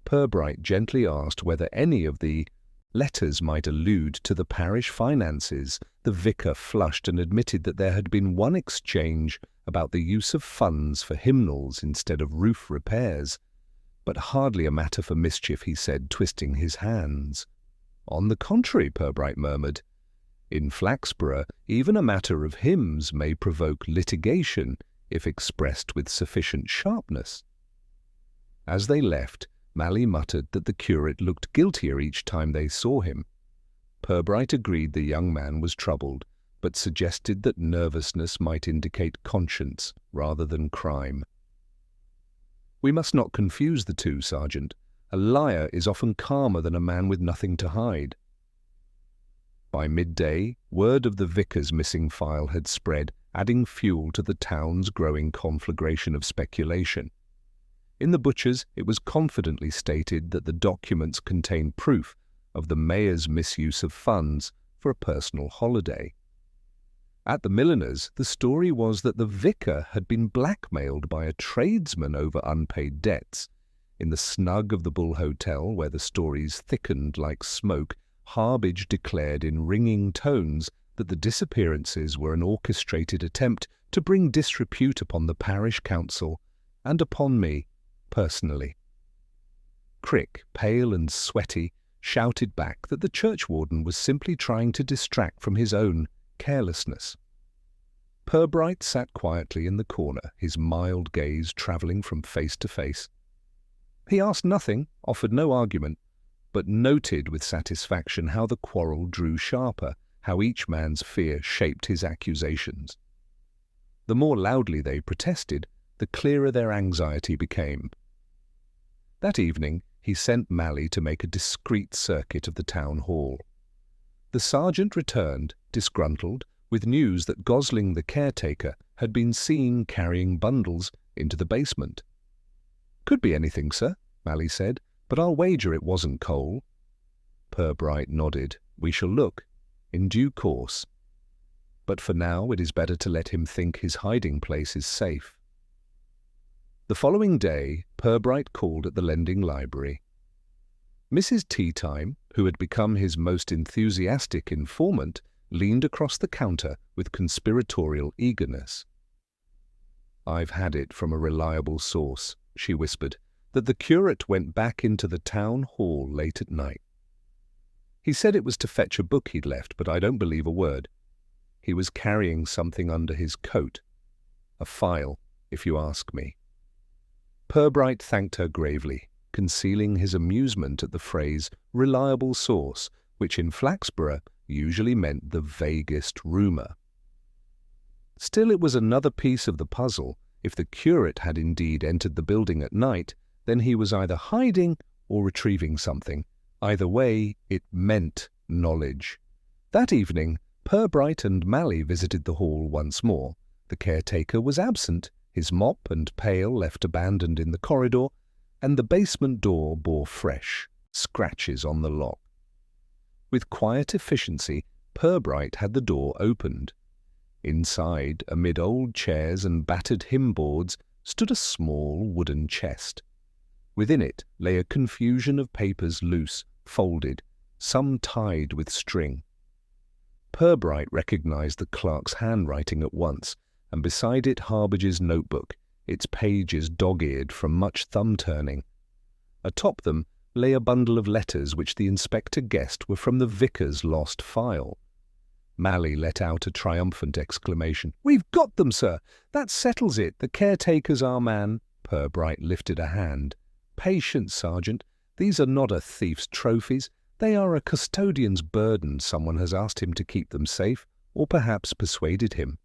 Purbright gently asked whether any of the letters might allude to the parish finances. The vicar flushed and admitted that there had been one exchange about the use of funds for hymnals instead of roof repairs. "But hardly a matter for mischief," he said, twisting his hands. "On the contrary," Purbright murmured. "In Flaxborough, even a matter of hymns may provoke litigation if expressed with sufficient sharpness." As they left, Malley muttered that the curate looked guiltier each time they saw him. Purbright agreed the young man was troubled, but suggested that nervousness might indicate conscience rather than crime. "We must not confuse the two, Sergeant. a liar is often calmer than a man with nothing to hide. By midday, word of the vicar's missing file had spread, adding fuel to the town's growing conflagration of speculation. In the butcher's, it was confidently stated that the documents contained proof of the mayor's misuse of funds for a personal holiday. At the milliner's, the story was that the vicar had been blackmailed by a tradesman over unpaid debts. In the snug of the Bull Hotel, where the stories thickened like smoke, Harbidge declared in ringing tones that the disappearances were an orchestrated attempt to bring disrepute upon the parish council and upon me personally. Crick, pale and sweaty, shouted back that the churchwarden was simply trying to distract from his own carelessness. Purbright sat quietly in the corner, his mild gaze travelling from face to face. He asked nothing, offered no argument, but noted with satisfaction how the quarrel drew sharper, how each man's fear shaped his accusations. The more loudly they protested, the clearer their anxiety became. That evening, he sent Mally to make a discreet circuit of the town hall. The sergeant returned, disgruntled, with news that Gosling the caretaker had been seen carrying bundles into the basement. "Could be anything, sir," Mally said, "but I'll wager it wasn't coal." Purbright nodded. "We shall look, in due course. But for now it is better to let him think his hiding place is safe." The following day, Purbright called at the lending library. Mrs. Teatime, who had become his most enthusiastic informant, leaned across the counter with conspiratorial eagerness. "I've had it from a reliable source," she whispered, "that the curate went back into the town hall late at night. He said it was to fetch a book he'd left, but I don't believe a word. He was carrying something under his coat. A file, if you ask me." Purbright thanked her gravely, concealing his amusement at the phrase "reliable source," which in Flaxborough usually meant the vaguest rumour. Still, it was another piece of the puzzle. If the curate had indeed entered the building at night, then he was either hiding or retrieving something. Either way, it meant knowledge. That evening, Purbright and Mally visited the hall once more. The caretaker was absent, his mop and pail left abandoned in the corridor, and the basement door bore fresh scratches on the lock. With quiet efficiency, Purbright had the door opened. Inside, amid old chairs and battered hymn-boards, stood a small wooden chest. Within it lay a confusion of papers loose, folded, some tied with string. Purbright recognized the clerk's handwriting at once, and beside it Harbidge's notebook, its pages dog-eared from much thumb-turning. Atop them lay a bundle of letters which the inspector guessed were from the vicar's lost file. Mally let out a triumphant exclamation. "We've got them, sir! That settles it! The caretaker's our man!" Purbright lifted a hand. "Patience, Sergeant. These are not a thief's trophies. They are a custodian's burden. Someone has asked him to keep them safe, or perhaps persuaded him.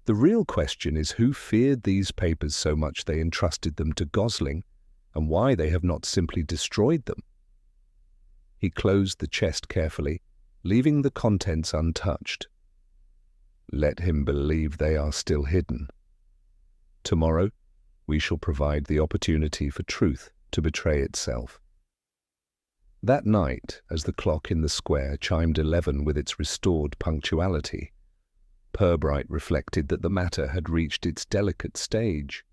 The real question is who feared these papers so much they entrusted them to Gosling, and why they have not simply destroyed them." He closed the chest carefully, leaving the contents untouched. "Let him believe they are still hidden. Tomorrow we shall provide the opportunity for truth to betray itself." That night, as the clock in the square chimed 11 with its restored punctuality, Purbright reflected that the matter had reached its delicate stage.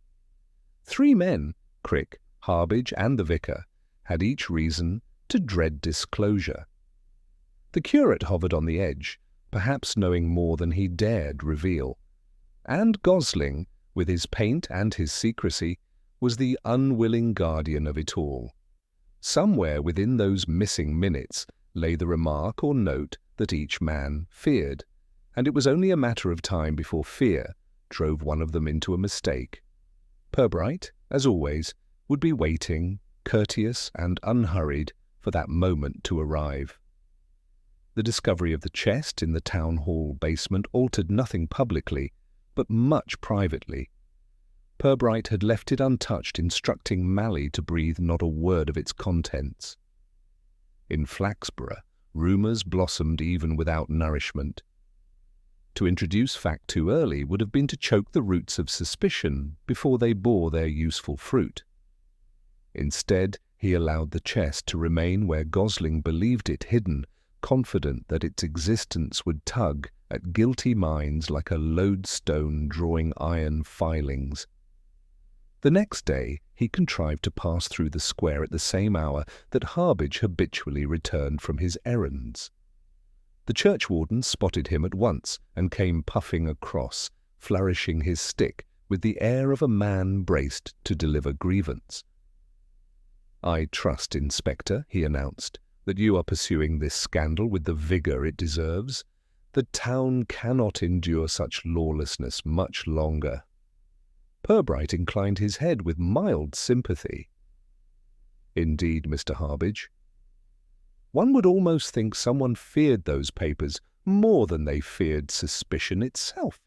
3 men, Crick, Harbidge, and the vicar, had each reason to dread disclosure. The curate hovered on the edge, perhaps knowing more than he dared reveal. And Gosling, with his paint and his secrecy, was the unwilling guardian of it all. Somewhere within those missing minutes lay the remark or note that each man feared, and it was only a matter of time before fear drove one of them into a mistake. Purbright, as always, would be waiting, courteous and unhurried, for that moment to arrive. The discovery of the chest in the town hall basement altered nothing publicly, but much privately. Purbright had left it untouched, instructing Mally to breathe not a word of its contents. In Flaxborough, rumours blossomed even without nourishment. To introduce fact too early would have been to choke the roots of suspicion before they bore their useful fruit. Instead, he allowed the chest to remain where Gosling believed it hidden, confident that its existence would tug at guilty minds like a lodestone drawing iron filings. The next day he contrived to pass through the square at the same hour that Harbidge habitually returned from his errands. The churchwarden spotted him at once and came puffing across, flourishing his stick with the air of a man braced to deliver grievance. "I trust, Inspector," he announced, "that you are pursuing this scandal with the vigour it deserves. The town cannot endure such lawlessness much longer." Purbright inclined his head with mild sympathy. "Indeed, Mr. Harbidge. One would almost think someone feared those papers more than they feared suspicion itself."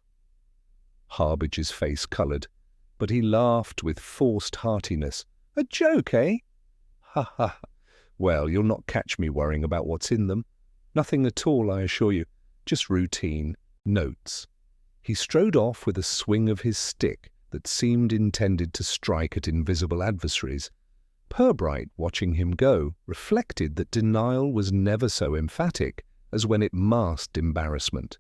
Harbidge's face coloured, but he laughed with forced heartiness. "A joke, eh? Ha ha! Well, you'll not catch me worrying about what's in them. Nothing at all, I assure you. Just routine. Notes." He strode off with a swing of his stick that seemed intended to strike at invisible adversaries. Purbright, watching him go, reflected that denial was never so emphatic as when it masked embarrassment.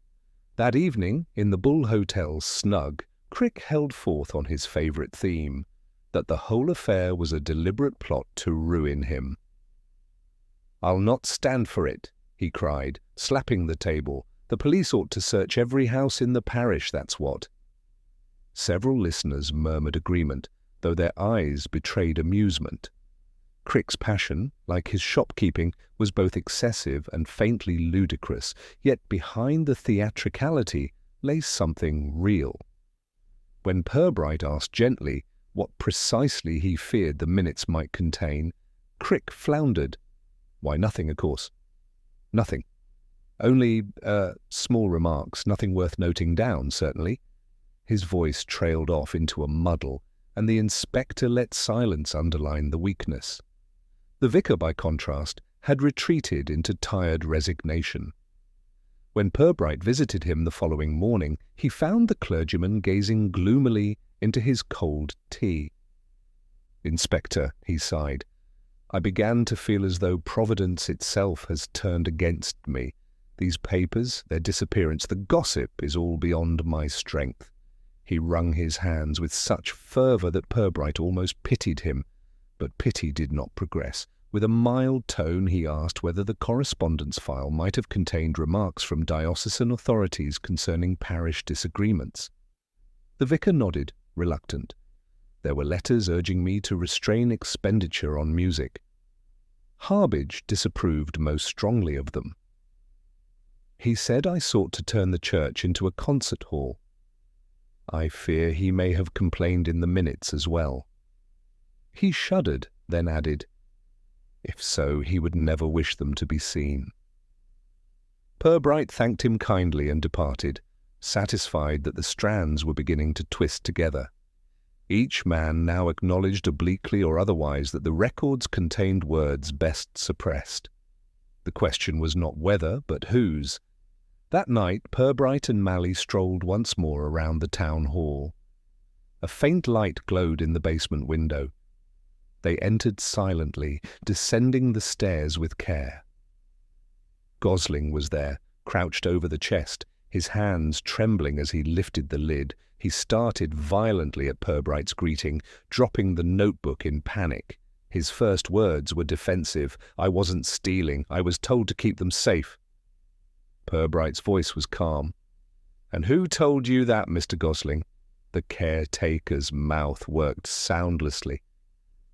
That evening, in the Bull Hotel's snug, Crick held forth on his favourite theme, that the whole affair was a deliberate plot to ruin him. "I'll not stand for it," he cried, slapping the table. "The police ought to search every house in the parish, that's what." Several listeners murmured agreement, though their eyes betrayed amusement. Crick's passion, like his shopkeeping, was both excessive and faintly ludicrous, yet behind the theatricality lay something real. When Purbright asked gently what precisely he feared the minutes might contain, Crick floundered. "Why, nothing, of course. Nothing. Only, small remarks, nothing worth noting down, certainly." His voice trailed off into a muddle, and the inspector let silence underline the weakness. The vicar, by contrast, had retreated into tired resignation. When Purbright visited him the following morning, he found the clergyman gazing gloomily into his cold tea. "Inspector," he sighed, "I began to feel as though Providence itself has turned against me. These papers, their disappearance, the gossip is all beyond my strength." He wrung his hands with such fervour that Purbright almost pitied him, but pity did not progress. With a mild tone he asked whether the correspondence file might have contained remarks from diocesan authorities concerning parish disagreements. The vicar nodded, reluctant. "There were letters urging me to restrain expenditure on music." Harbidge disapproved most strongly of them. "He said I sought to turn the church into a concert hall. I fear he may have complained in the minutes as well." He shuddered, then added, "If so, he would never wish them to be seen." Purbright thanked him kindly and departed, satisfied that the strands were beginning to twist together. Each man now acknowledged obliquely or otherwise that the records contained words best suppressed. The question was not whether, but whose. That night Purbright and Mally strolled once more around the town hall. A faint light glowed in the basement window. They entered silently, descending the stairs with care. Gosling was there, crouched over the chest, his hands trembling as he lifted the lid. He started violently at Purbright's greeting, dropping the notebook in panic. His first words were defensive. "I wasn't stealing. I was told to keep them safe." Purbright's voice was calm. "And who told you that, Mr. Gosling?" The caretaker's mouth worked soundlessly.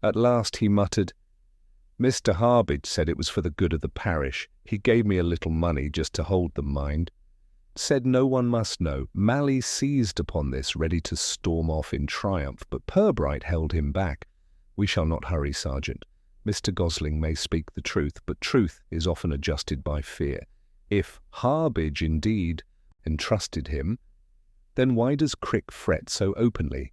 At last he muttered, "Mr. Harbidge said it was for the good of the parish. He gave me a little money just to hold them, mind. Said no one must know." Mally seized upon this, ready to storm off in triumph, but Purbright held him back. "We shall not hurry, Sergeant. Mr. Gosling may speak the truth, but truth is often adjusted by fear. If Harbidge indeed entrusted him, then why does Crick fret so openly?"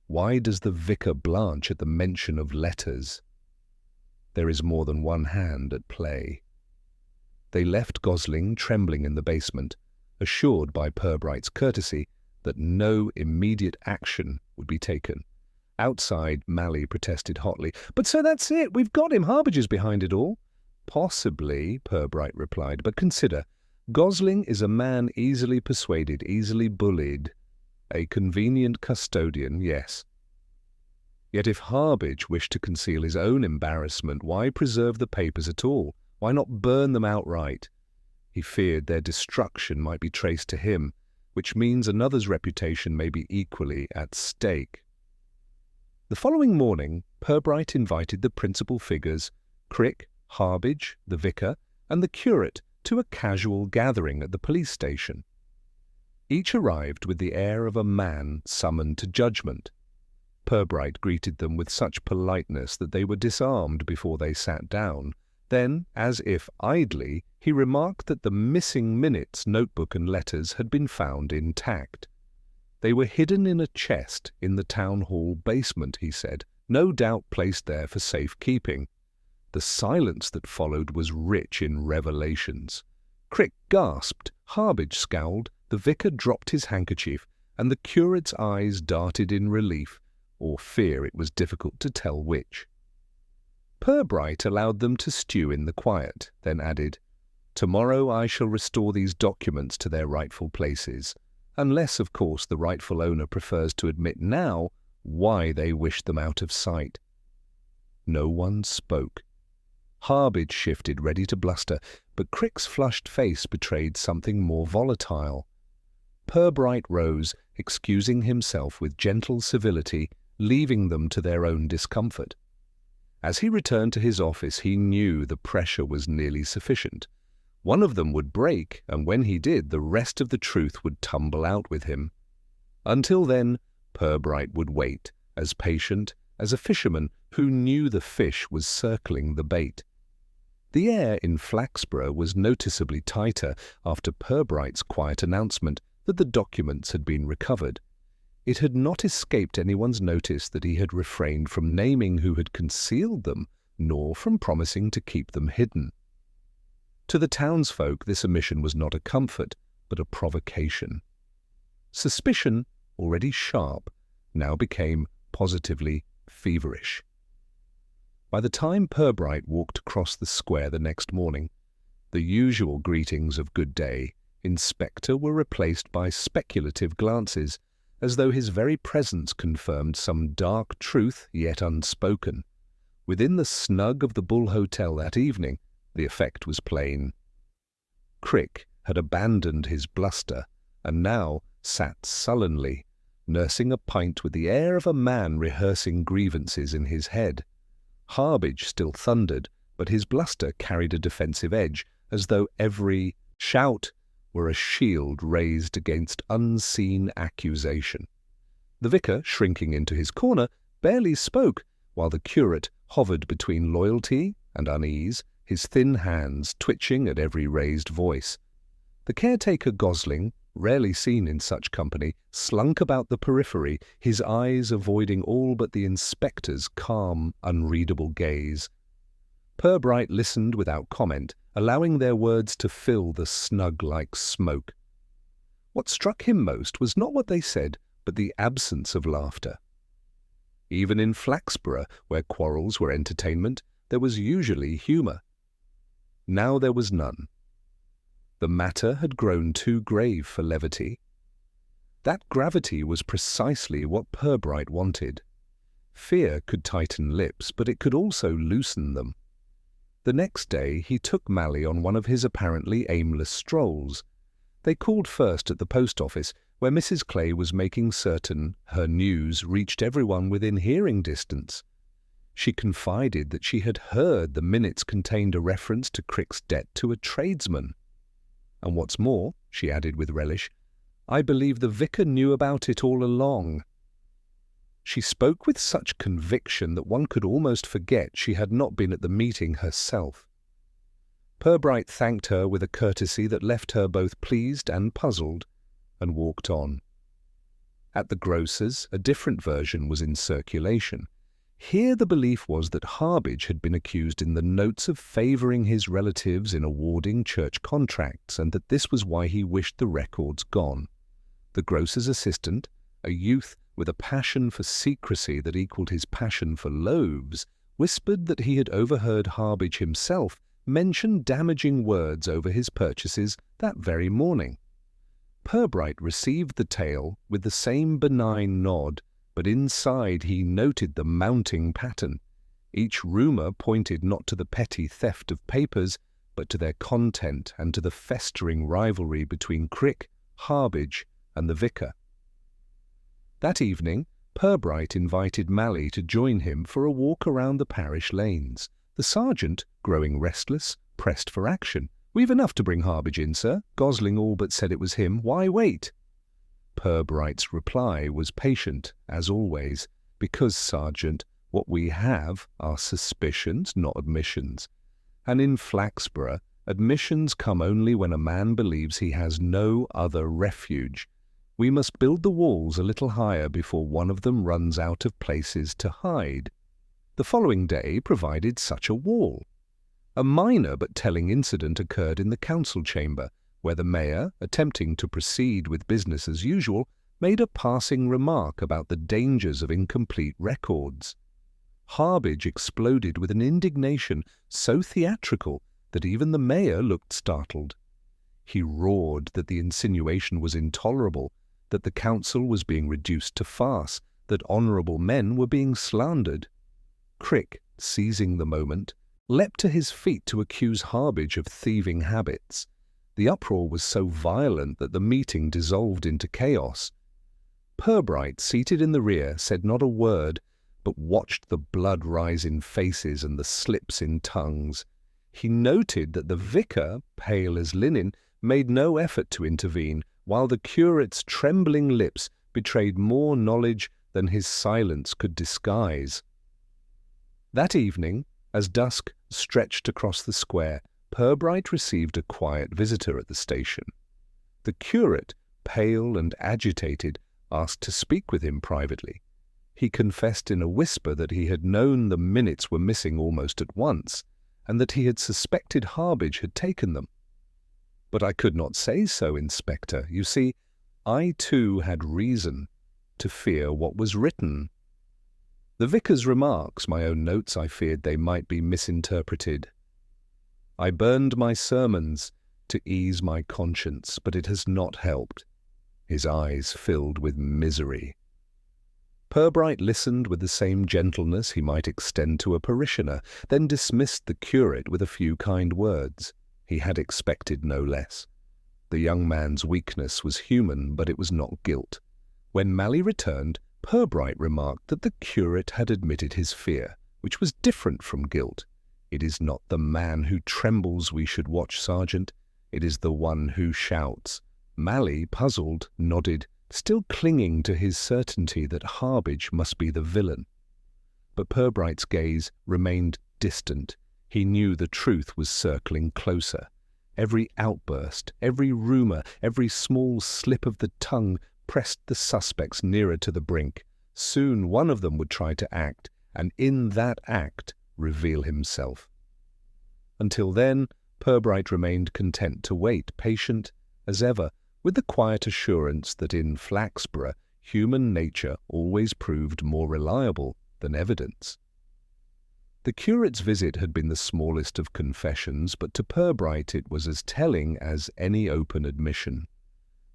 Why does the vicar blanch at the mention of letters? There is more than one hand at play. They left Gosling trembling in the basement, assured by Purbright's courtesy that no immediate action would be taken. Outside, Mally protested hotly. "But sir, that's it. We've got him. Harbiger's behind it all." "Possibly," Purbright replied, "but consider, Gosling is a man easily persuaded, easily bullied. A convenient custodian, yes. Yet if Harbige wished to conceal his own embarrassment, why preserve the papers at all? Why not burn them outright? He feared their destruction might be traced to him, which means another's reputation may be equally at stake." The following morning, Purbright invited the principal figures, Crick, Harbige, the vicar, and the curate, to a casual gathering at the police station. Each arrived with the air of a man summoned to judgment. Purbright greeted them with such politeness that they were disarmed before they sat down. Then, as if idly, he remarked that the missing minutes, notebook and letters had been found intact. They were hidden in a chest in the town hall basement, he said, no doubt placed there for safekeeping. The silence that followed was rich in revelations. Crick gasped, Harbige scowled, the vicar dropped his handkerchief, and the curate's eyes darted in relief, or fear, it was difficult to tell which. Purbright allowed them to stew in the quiet, then added, "Tomorrow I shall restore these documents to their rightful places, unless, of course, the rightful owner prefers to admit now why they wished them out of sight." No one spoke. Harbige shifted, ready to bluster, but Crick's flushed face betrayed something more volatile. Purbright rose, excusing himself with gentle civility, leaving them to their own discomfort. As he returned to his office, he knew the pressure was nearly sufficient. One of them would break, and when he did, the rest of the truth would tumble out with him. Until then, Purbright would wait, as patient as a fisherman who knew the fish was circling the bait. The air in Flaxborough was noticeably tighter after Purbright's quiet announcement that the documents had been recovered. It had not escaped anyone's notice that he had refrained from naming who had concealed them, nor from promising to keep them hidden. To the townsfolk, this omission was not a comfort, but a provocation. Suspicion, already sharp, now became positively feverish. By the time Purbright walked across the square the next morning, the usual greetings of good day, Inspector, were replaced by speculative glances, as though his very presence confirmed some dark truth yet unspoken. Within the snug of the Bull Hotel that evening, the effect was plain. Crick had abandoned his bluster, and now sat sullenly, nursing a pint with the air of a man rehearsing grievances in his head. Harbige still thundered, but his bluster carried a defensive edge, as though every shout were a shield raised against unseen accusation. The vicar, shrinking into his corner, barely spoke, while the curate hovered between loyalty and unease, his thin hands twitching at every raised voice. The caretaker Gosling, rarely seen in such company, slunk about the periphery, his eyes avoiding all but the inspector's calm, unreadable gaze. Purbright listened without comment, allowing their words to fill the snug like smoke. What struck him most was not what they said, but the absence of laughter. Even in Flaxborough, where quarrels were entertainment, there was usually humour. Now there was none. The matter had grown too grave for levity. That gravity was precisely what Purbright wanted. Fear could tighten lips, but it could also loosen them. The next day he took Mally on one of his apparently aimless strolls. They called first at the post office, where Mrs. Clay was making certain her news reached everyone within hearing distance. She confided that she had heard the minutes contained a reference to Crick's debt to a tradesman. And what's more, she added with relish, I believe the vicar knew about it all along. She spoke with such conviction that one could almost forget she had not been at the meeting herself. Purbright thanked her with a courtesy that left her both pleased and puzzled, and walked on. At the grocer's, a different version was in circulation. Here the belief was that Harbidge had been accused in the notes of favouring his relatives in awarding church contracts, and that this was why he wished the records gone. The grocer's assistant, a youth with a passion for secrecy that equalled his passion for loaves, whispered that he had overheard Harbidge himself mention damaging words over his purchases that very morning. Purbright received the tale with the same benign nod, but inside he noted the mounting pattern. Each rumour pointed not to the petty theft of papers, but to their content and to the festering rivalry between Crick, Harbidge, and the vicar. That evening, Purbright invited Mally to join him for a walk around the parish lanes. The sergeant, growing restless, pressed for action. "We've enough to bring Harbidge in, sir." Gosling all but said it was him. "Why wait?" Purbright's reply was patient, as always. "Because, Sergeant, what we have are suspicions, not admissions. And in Flaxborough, admissions come only when a man believes he has no other refuge. We must build the walls a little higher before one of them runs out of places to hide." The following day provided such a wall. A minor but telling incident occurred in the council chamber, where the mayor, attempting to proceed with business as usual, made a passing remark about the dangers of incomplete records. Harbidge exploded with an indignation so theatrical that even the mayor looked startled. He roared that the insinuation was intolerable, that the council was being reduced to farce, that honourable men were being slandered. Crick, seizing the moment, leapt to his feet to accuse Harbidge of thieving habits. The uproar was so violent that the meeting dissolved into chaos. Purbright, seated in the rear, said not a word, but watched the blood rise in faces and the slips in tongues. He noted that the vicar, pale as linen, made no effort to intervene, while the curate's trembling lips betrayed more knowledge than his silence could disguise. That evening, as dusk stretched across the square, Purbright received a quiet visitor at the station. The curate, pale and agitated, asked to speak with him privately. He confessed in a whisper that he had known the minutes were missing almost at once, and that he had suspected Harbidge had taken them. "But I could not say so, Inspector. You see, I too had reason to fear what was written." The vicar's remarks, my own notes, I feared they might be misinterpreted. "I burned my sermons to ease my conscience, but it has not helped." His eyes filled with misery. Purbright listened with the same gentleness he might extend to a parishioner, then dismissed the curate with a few kind words. He had expected no less. The young man's weakness was human, but it was not guilt. When Mally returned, Purbright remarked that the curate had admitted his fear, which was different from guilt. "It is not the man who trembles we should watch, Sergeant. It is the one who shouts." Mally, puzzled, nodded, still clinging to his certainty that Harbidge must be the villain. But Purbright's gaze remained distant. He knew the truth was circling closer. Every outburst, every rumour, every small slip of the tongue pressed the suspects nearer to the brink. Soon one of them would try to act, and in that act reveal himself. Until then, Purbright remained content to wait, patient as ever, with the quiet assurance that in Flaxborough human nature always proved more reliable than evidence. The curate's visit had been the smallest of confessions, but to Purbright it was as telling as any open admission.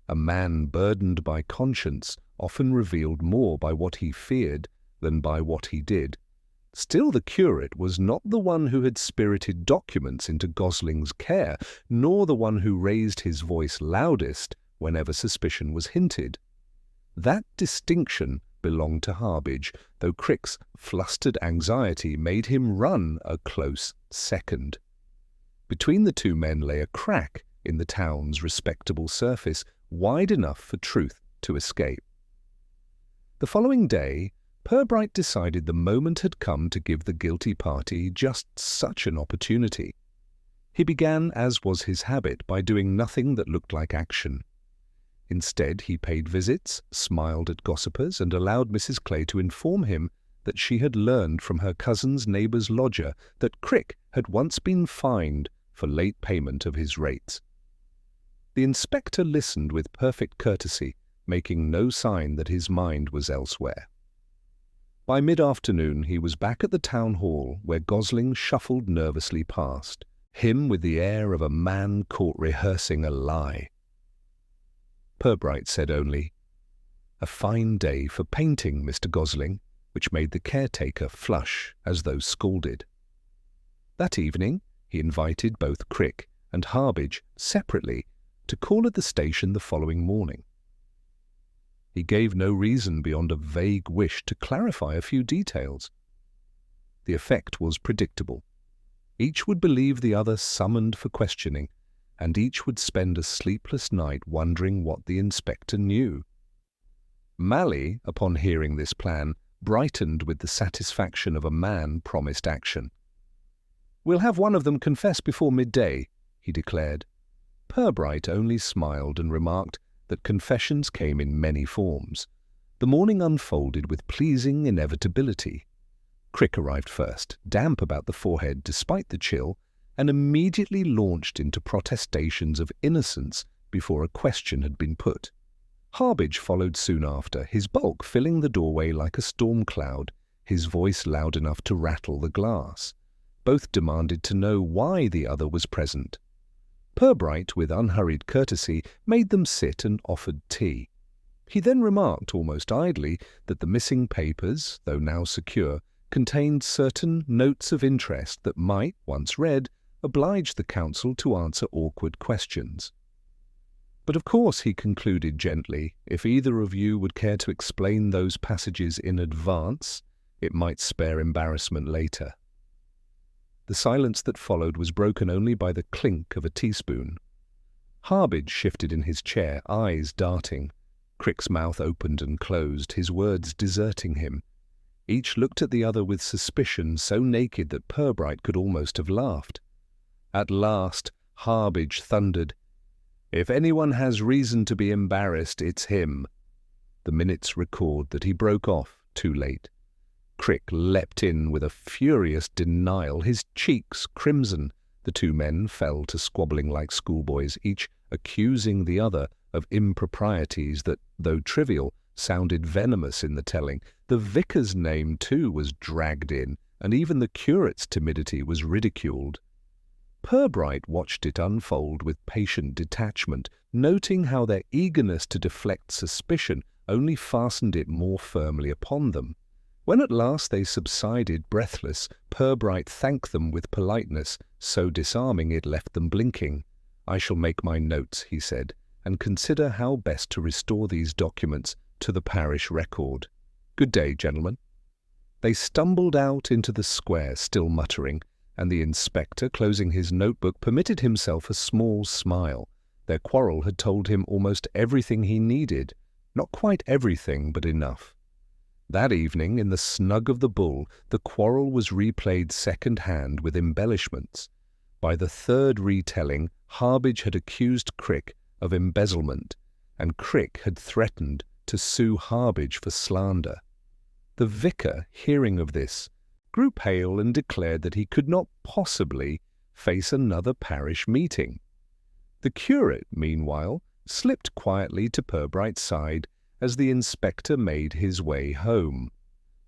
A man burdened by conscience often revealed more by what he feared than by what he did. Still, the curate was not the one who had spirited documents into Gosling's care, nor the one who raised his voice loudest whenever suspicion was hinted. That distinction belonged to Harbidge, though Crick's flustered anxiety made him run a close second. Between the two men lay a crack in the town's respectable surface, wide enough for truth to escape. The following day, Purbright decided the moment had come to give the guilty party just such an opportunity. He began, as was his habit, by doing nothing that looked like action. Instead, he paid visits, smiled at gossipers, and allowed Mrs. Clay to inform him that she had learned from her cousin's neighbour's lodger that Crick had once been fined for late payment of his rates. The inspector listened with perfect courtesy, making no sign that his mind was elsewhere. By mid-afternoon he was back at the town hall, where Gosling shuffled nervously past, him with the air of a man caught rehearsing a lie. Purbright said only, "A fine day for painting, Mr. Gosling," which made the caretaker flush as though scalded. That evening he invited both Crick and Harbidge separately to call at the station the following morning. He gave no reason beyond a vague wish to clarify a few details. The effect was predictable. Each would believe the other summoned for questioning, and each would spend a sleepless night wondering what the inspector knew. Malley, upon hearing this plan, brightened with the satisfaction of a man promised action. "We'll have one of them confess before midday," he declared. Purbright only smiled and remarked that confessions came in many forms. The morning unfolded with pleasing inevitability. Crick arrived first, damp about the forehead despite the chill, and immediately launched into protestations of innocence before a question had been put. Harbidge followed soon after, his bulk filling the doorway like a storm cloud, his voice loud enough to rattle the glass. Both demanded to know why the other was present. Purbright, with unhurried courtesy, made them sit and offered tea. He then remarked, almost idly, that the missing papers, though now secure, contained certain notes of interest that might, once read, oblige the counsel to answer awkward questions. "But of course," he concluded gently, "if either of you would care to explain those passages in advance, it might spare embarrassment later." The silence that followed was broken only by the clink of a teaspoon. Harbidge shifted in his chair, eyes darting. Crick's mouth opened and closed, his words deserting him. Each looked at the other with suspicion so naked that Purbright could almost have laughed. At last Harbidge thundered, "If anyone has reason to be embarrassed, it's him." The minutes record that he broke off too late. Crick leapt in with a furious denial, his cheeks crimson. The two men fell to squabbling like schoolboys, each accusing the other of improprieties that, though trivial, sounded venomous in the telling. The vicar's name, too, was dragged in, and even the curate's timidity was ridiculed. Purbright watched it unfold with patient detachment, noting how their eagerness to deflect suspicion only fastened it more firmly upon them. When at last they subsided breathless, Purbright thanked them with politeness, so disarming it left them blinking. "I shall make my notes," he said, "and consider how best to restore these documents to the parish record. Good day, gentlemen." They stumbled out into the square, still muttering, and the inspector, closing his notebook, permitted himself a small smile. Their quarrel had told him almost everything he needed. Not quite everything, but enough. That evening, in the snug of the Bull, the quarrel was replayed second-hand with embellishments. By the third retelling, Harbidge had accused Crick of embezzlement, and Crick had threatened to sue Harbidge for slander. The vicar, hearing of this, grew pale and declared that he could not possibly face another parish meeting. The curate, meanwhile, slipped quietly to Purbright's side as the inspector made his way home.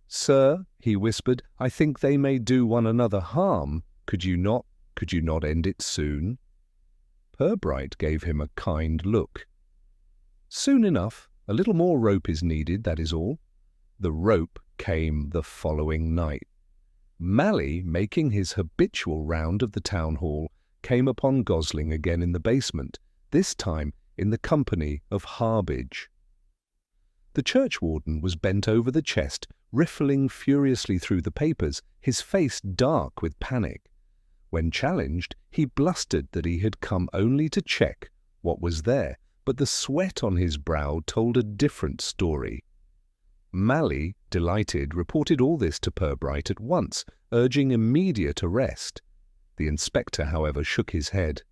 "Sir," he whispered, "I think they may do one another harm. Could you not end it soon?" Purbright gave him a kind look. "Soon enough. A little more rope is needed, that is all." The rope came the following night. Malley, making his habitual round of the town hall, came upon Gosling again in the basement, this time in the company of Harbidge. The churchwarden was bent over the chest, riffling furiously through the papers, his face dark with panic. When challenged, he blustered that he had come only to check what was there, but the sweat on his brow told a different story. Malley, delighted, reported all this to Purbright at once, urging immediate arrest. The inspector, however, shook his head.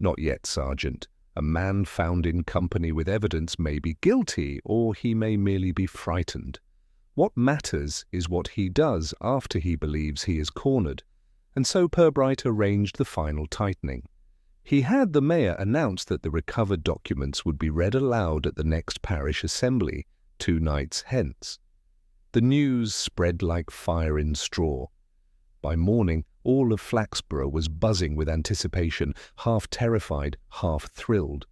"Not yet, Sergeant. A man found in company with evidence may be guilty, or he may merely be frightened. What matters is what he does after he believes he is cornered, and so Purbright arranged the final tightening. He had the mayor announce that the recovered documents would be read aloud at the next parish assembly, 2 nights hence. The news spread like fire in straw. By morning, all of Flaxborough was buzzing with anticipation, half terrified, half thrilled.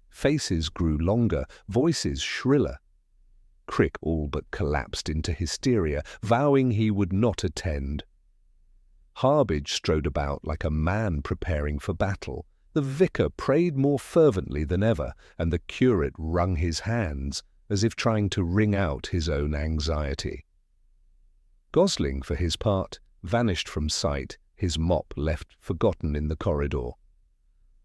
Faces grew longer, voices shriller. Crick all but collapsed into hysteria, vowing he would not attend. Harbidge strode about like a man preparing for battle. The vicar prayed more fervently than ever, and the curate wrung his hands, as if trying to wring out his own anxiety. Gosling, for his part, vanished from sight, his mop left forgotten in the corridor.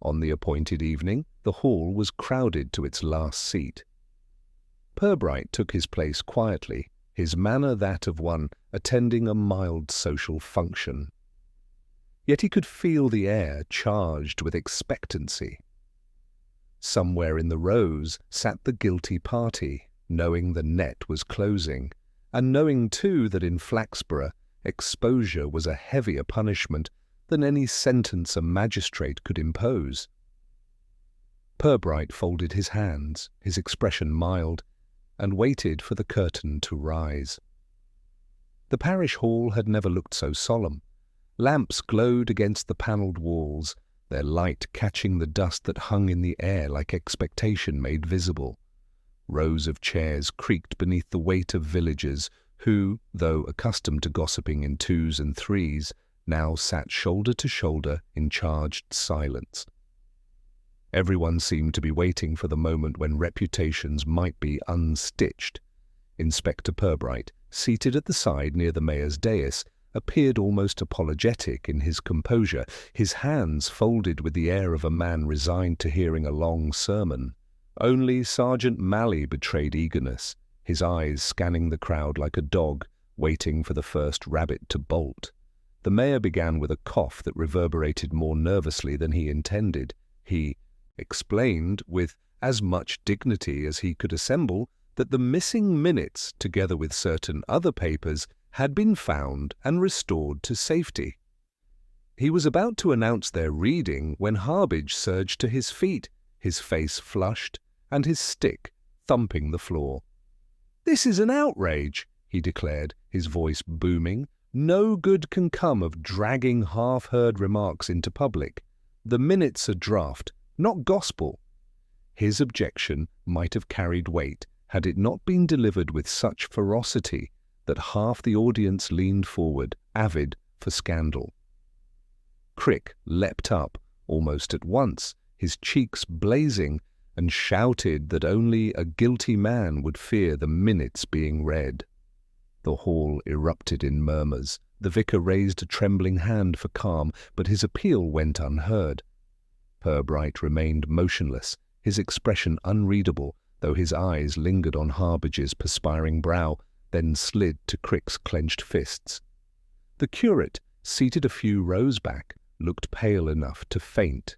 On the appointed evening, the hall was crowded to its last seat. Purbright took his place quietly, his manner that of one attending a mild social function. Yet he could feel the air charged with expectancy. Somewhere in the rows sat the guilty party, knowing the net was closing, and knowing too that in Flaxborough exposure was a heavier punishment than any sentence a magistrate could impose. Purbright folded his hands, his expression mild, and waited for the curtain to rise. The parish hall had never looked so solemn. Lamps glowed against the panelled walls, their light catching the dust that hung in the air like expectation made visible. Rows of chairs creaked beneath the weight of villagers who, though accustomed to gossiping in 2s and 3s, now sat shoulder to shoulder in charged silence. Everyone seemed to be waiting for the moment when reputations might be unstitched. Inspector Purbright, seated at the side near the mayor's dais, appeared almost apologetic in his composure, his hands folded with the air of a man resigned to hearing a long sermon. Only Sergeant Malley betrayed eagerness, his eyes scanning the crowd like a dog waiting for the first rabbit to bolt. The mayor began with a cough that reverberated more nervously than he intended. He explained, with as much dignity as he could assemble, that the missing minutes, together with certain other papers, had been found and restored to safety. He was about to announce their reading when Harbidge surged to his feet, his face flushed and his stick thumping the floor. "This is an outrage," he declared, his voice booming. "No good can come of dragging half-heard remarks into public. The minutes are draft, not gospel." His objection might have carried weight had it not been delivered with such ferocity that half the audience leaned forward, avid for scandal. Crick leapt up almost at once, his cheeks blazing, and shouted that only a guilty man would fear the minutes being read. The hall erupted in murmurs. The vicar raised a trembling hand for calm, but his appeal went unheard. Purbright remained motionless, his expression unreadable, though his eyes lingered on Harbidge's perspiring brow, then slid to Crick's clenched fists. The curate, seated a few rows back, looked pale enough to faint.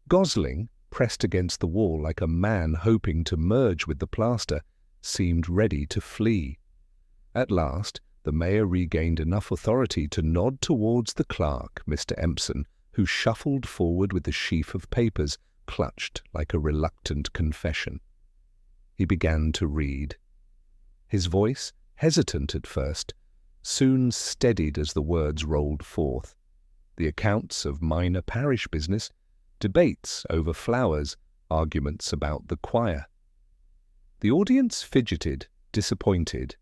Gosling, pressed against the wall like a man hoping to merge with the plaster, seemed ready to flee. At last, the mayor regained enough authority to nod towards the clerk, Mr. Empson, who shuffled forward with the sheaf of papers, clutched like a reluctant confession. He began to read. His voice, hesitant at first, soon steadied as the words rolled forth. The accounts of minor parish business, debates over flowers, arguments about the choir. The audience fidgeted, disappointed.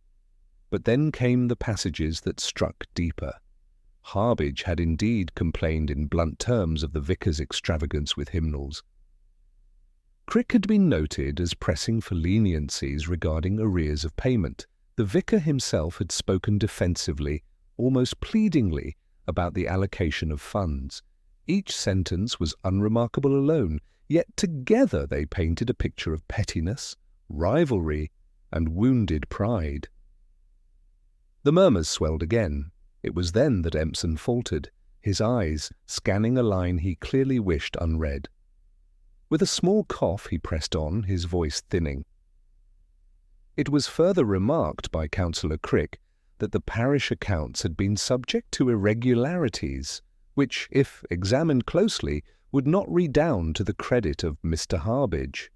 But then came the passages that struck deeper. Harbidge had indeed complained in blunt terms of the vicar's extravagance with hymnals. Crick had been noted as pressing for leniencies regarding arrears of payment. The vicar himself had spoken defensively, almost pleadingly, about the allocation of funds. Each sentence was unremarkable alone, yet together they painted a picture of pettiness, rivalry, and wounded pride. The murmurs swelled again. It was then that Empson faltered, his eyes scanning a line he clearly wished unread. With a small cough he pressed on, his voice thinning. It was further remarked by Councillor Crick that the parish accounts had been subject to irregularities, which, if examined closely, would not redound to the credit of Mr. Harbidge.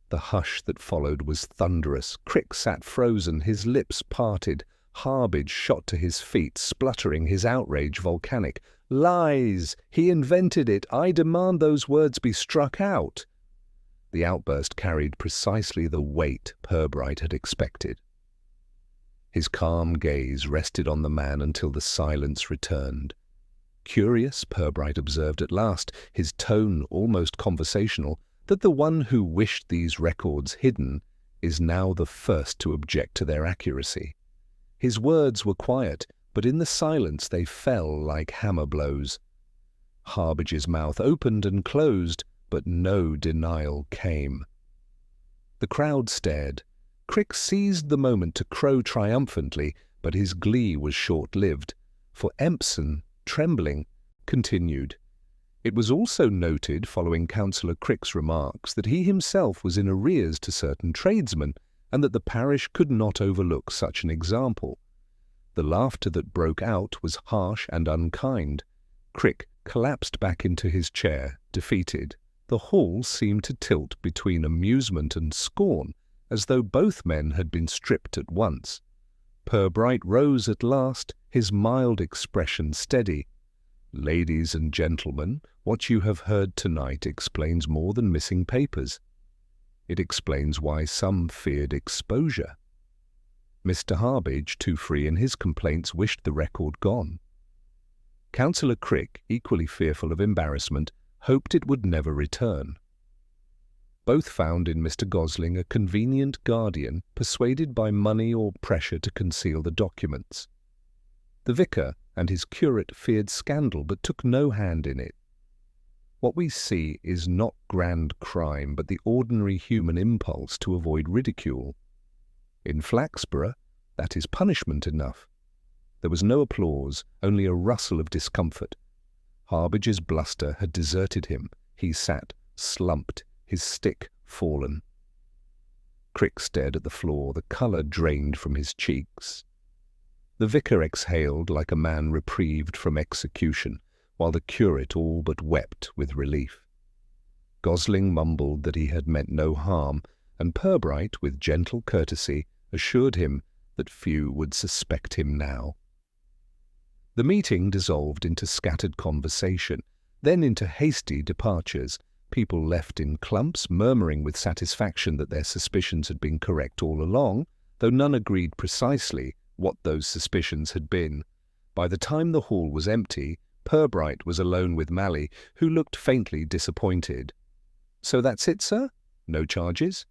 The hush that followed was thunderous. Crick sat frozen, his lips parted. Harbidge shot to his feet, spluttering, his outrage volcanic. "Lies! He invented it! I demand those words be struck out!" The outburst carried precisely the weight Purbright had expected. His calm gaze rested on the man until the silence returned. Curious, Purbright observed at last, his tone almost conversational, that the one who wished these records hidden is now the first to object to their accuracy. His words were quiet, but in the silence they fell like hammer blows. Harbidge's mouth opened and closed, but no denial came. The crowd stared. Crick seized the moment to crow triumphantly, but his glee was short-lived, for Empson, trembling, continued. It was also noted, following Councillor Crick's remarks, that he himself was in arrears to certain tradesmen, and that the parish could not overlook such an example. The laughter that broke out was harsh and unkind. Crick collapsed back into his chair, defeated. The hall seemed to tilt between amusement and scorn, as though both men had been stripped at once. Purbright rose at last, his mild expression steady. "Ladies and gentlemen, what you have heard tonight explains more than missing papers. It explains why some feared exposure." Mr. Harbidge, too free in his complaints, wished the record gone. Councillor Crick, equally fearful of embarrassment, hoped it would never return. Both found in Mr. Gosling a convenient guardian, persuaded by money or pressure to conceal the documents. The vicar and his curate feared scandal, but took no hand in it. What we see is not grand crime, but the ordinary human impulse to avoid ridicule. In Flaxborough, that is punishment enough. There was no applause, only a rustle of discomfort. Harbidge's bluster had deserted him. He sat, slumped, his stick fallen. Crick stared at the floor, the colour drained from his cheeks. The vicar exhaled like a man reprieved from execution, while the curate all but wept with relief. Gosling mumbled that he had meant no harm, and Purbright, with gentle courtesy, assured him that few would suspect him now. The meeting dissolved into scattered conversation, then into hasty departures. People left in clumps, murmuring with satisfaction that their suspicions had been correct all along, though none agreed precisely what those suspicions had been. By the time the hall was empty, Purbright was alone with Malley, who looked faintly disappointed. "So that's it, sir? No charges?"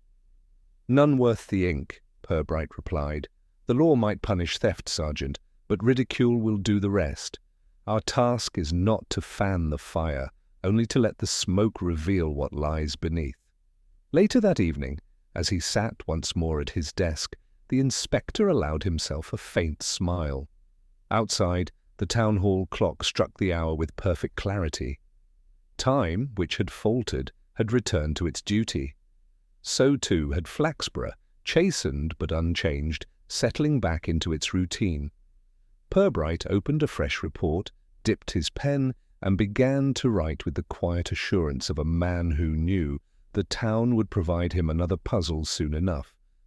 "None worth the ink," Purbright replied. "The law might punish theft, Sergeant, but ridicule will do the rest. Our task is not to fan the fire, only to let the smoke reveal what lies beneath." Later that evening, as he sat once more at his desk, the inspector allowed himself a faint smile. Outside, the town hall clock struck the hour with perfect clarity. Time, which had faltered, had returned to its duty. So too had Flaxborough, chastened but unchanged, settling back into its routine. Purbright opened a fresh report, dipped his pen, and began to write with the quiet assurance of a man who knew the town would provide him another puzzle soon enough.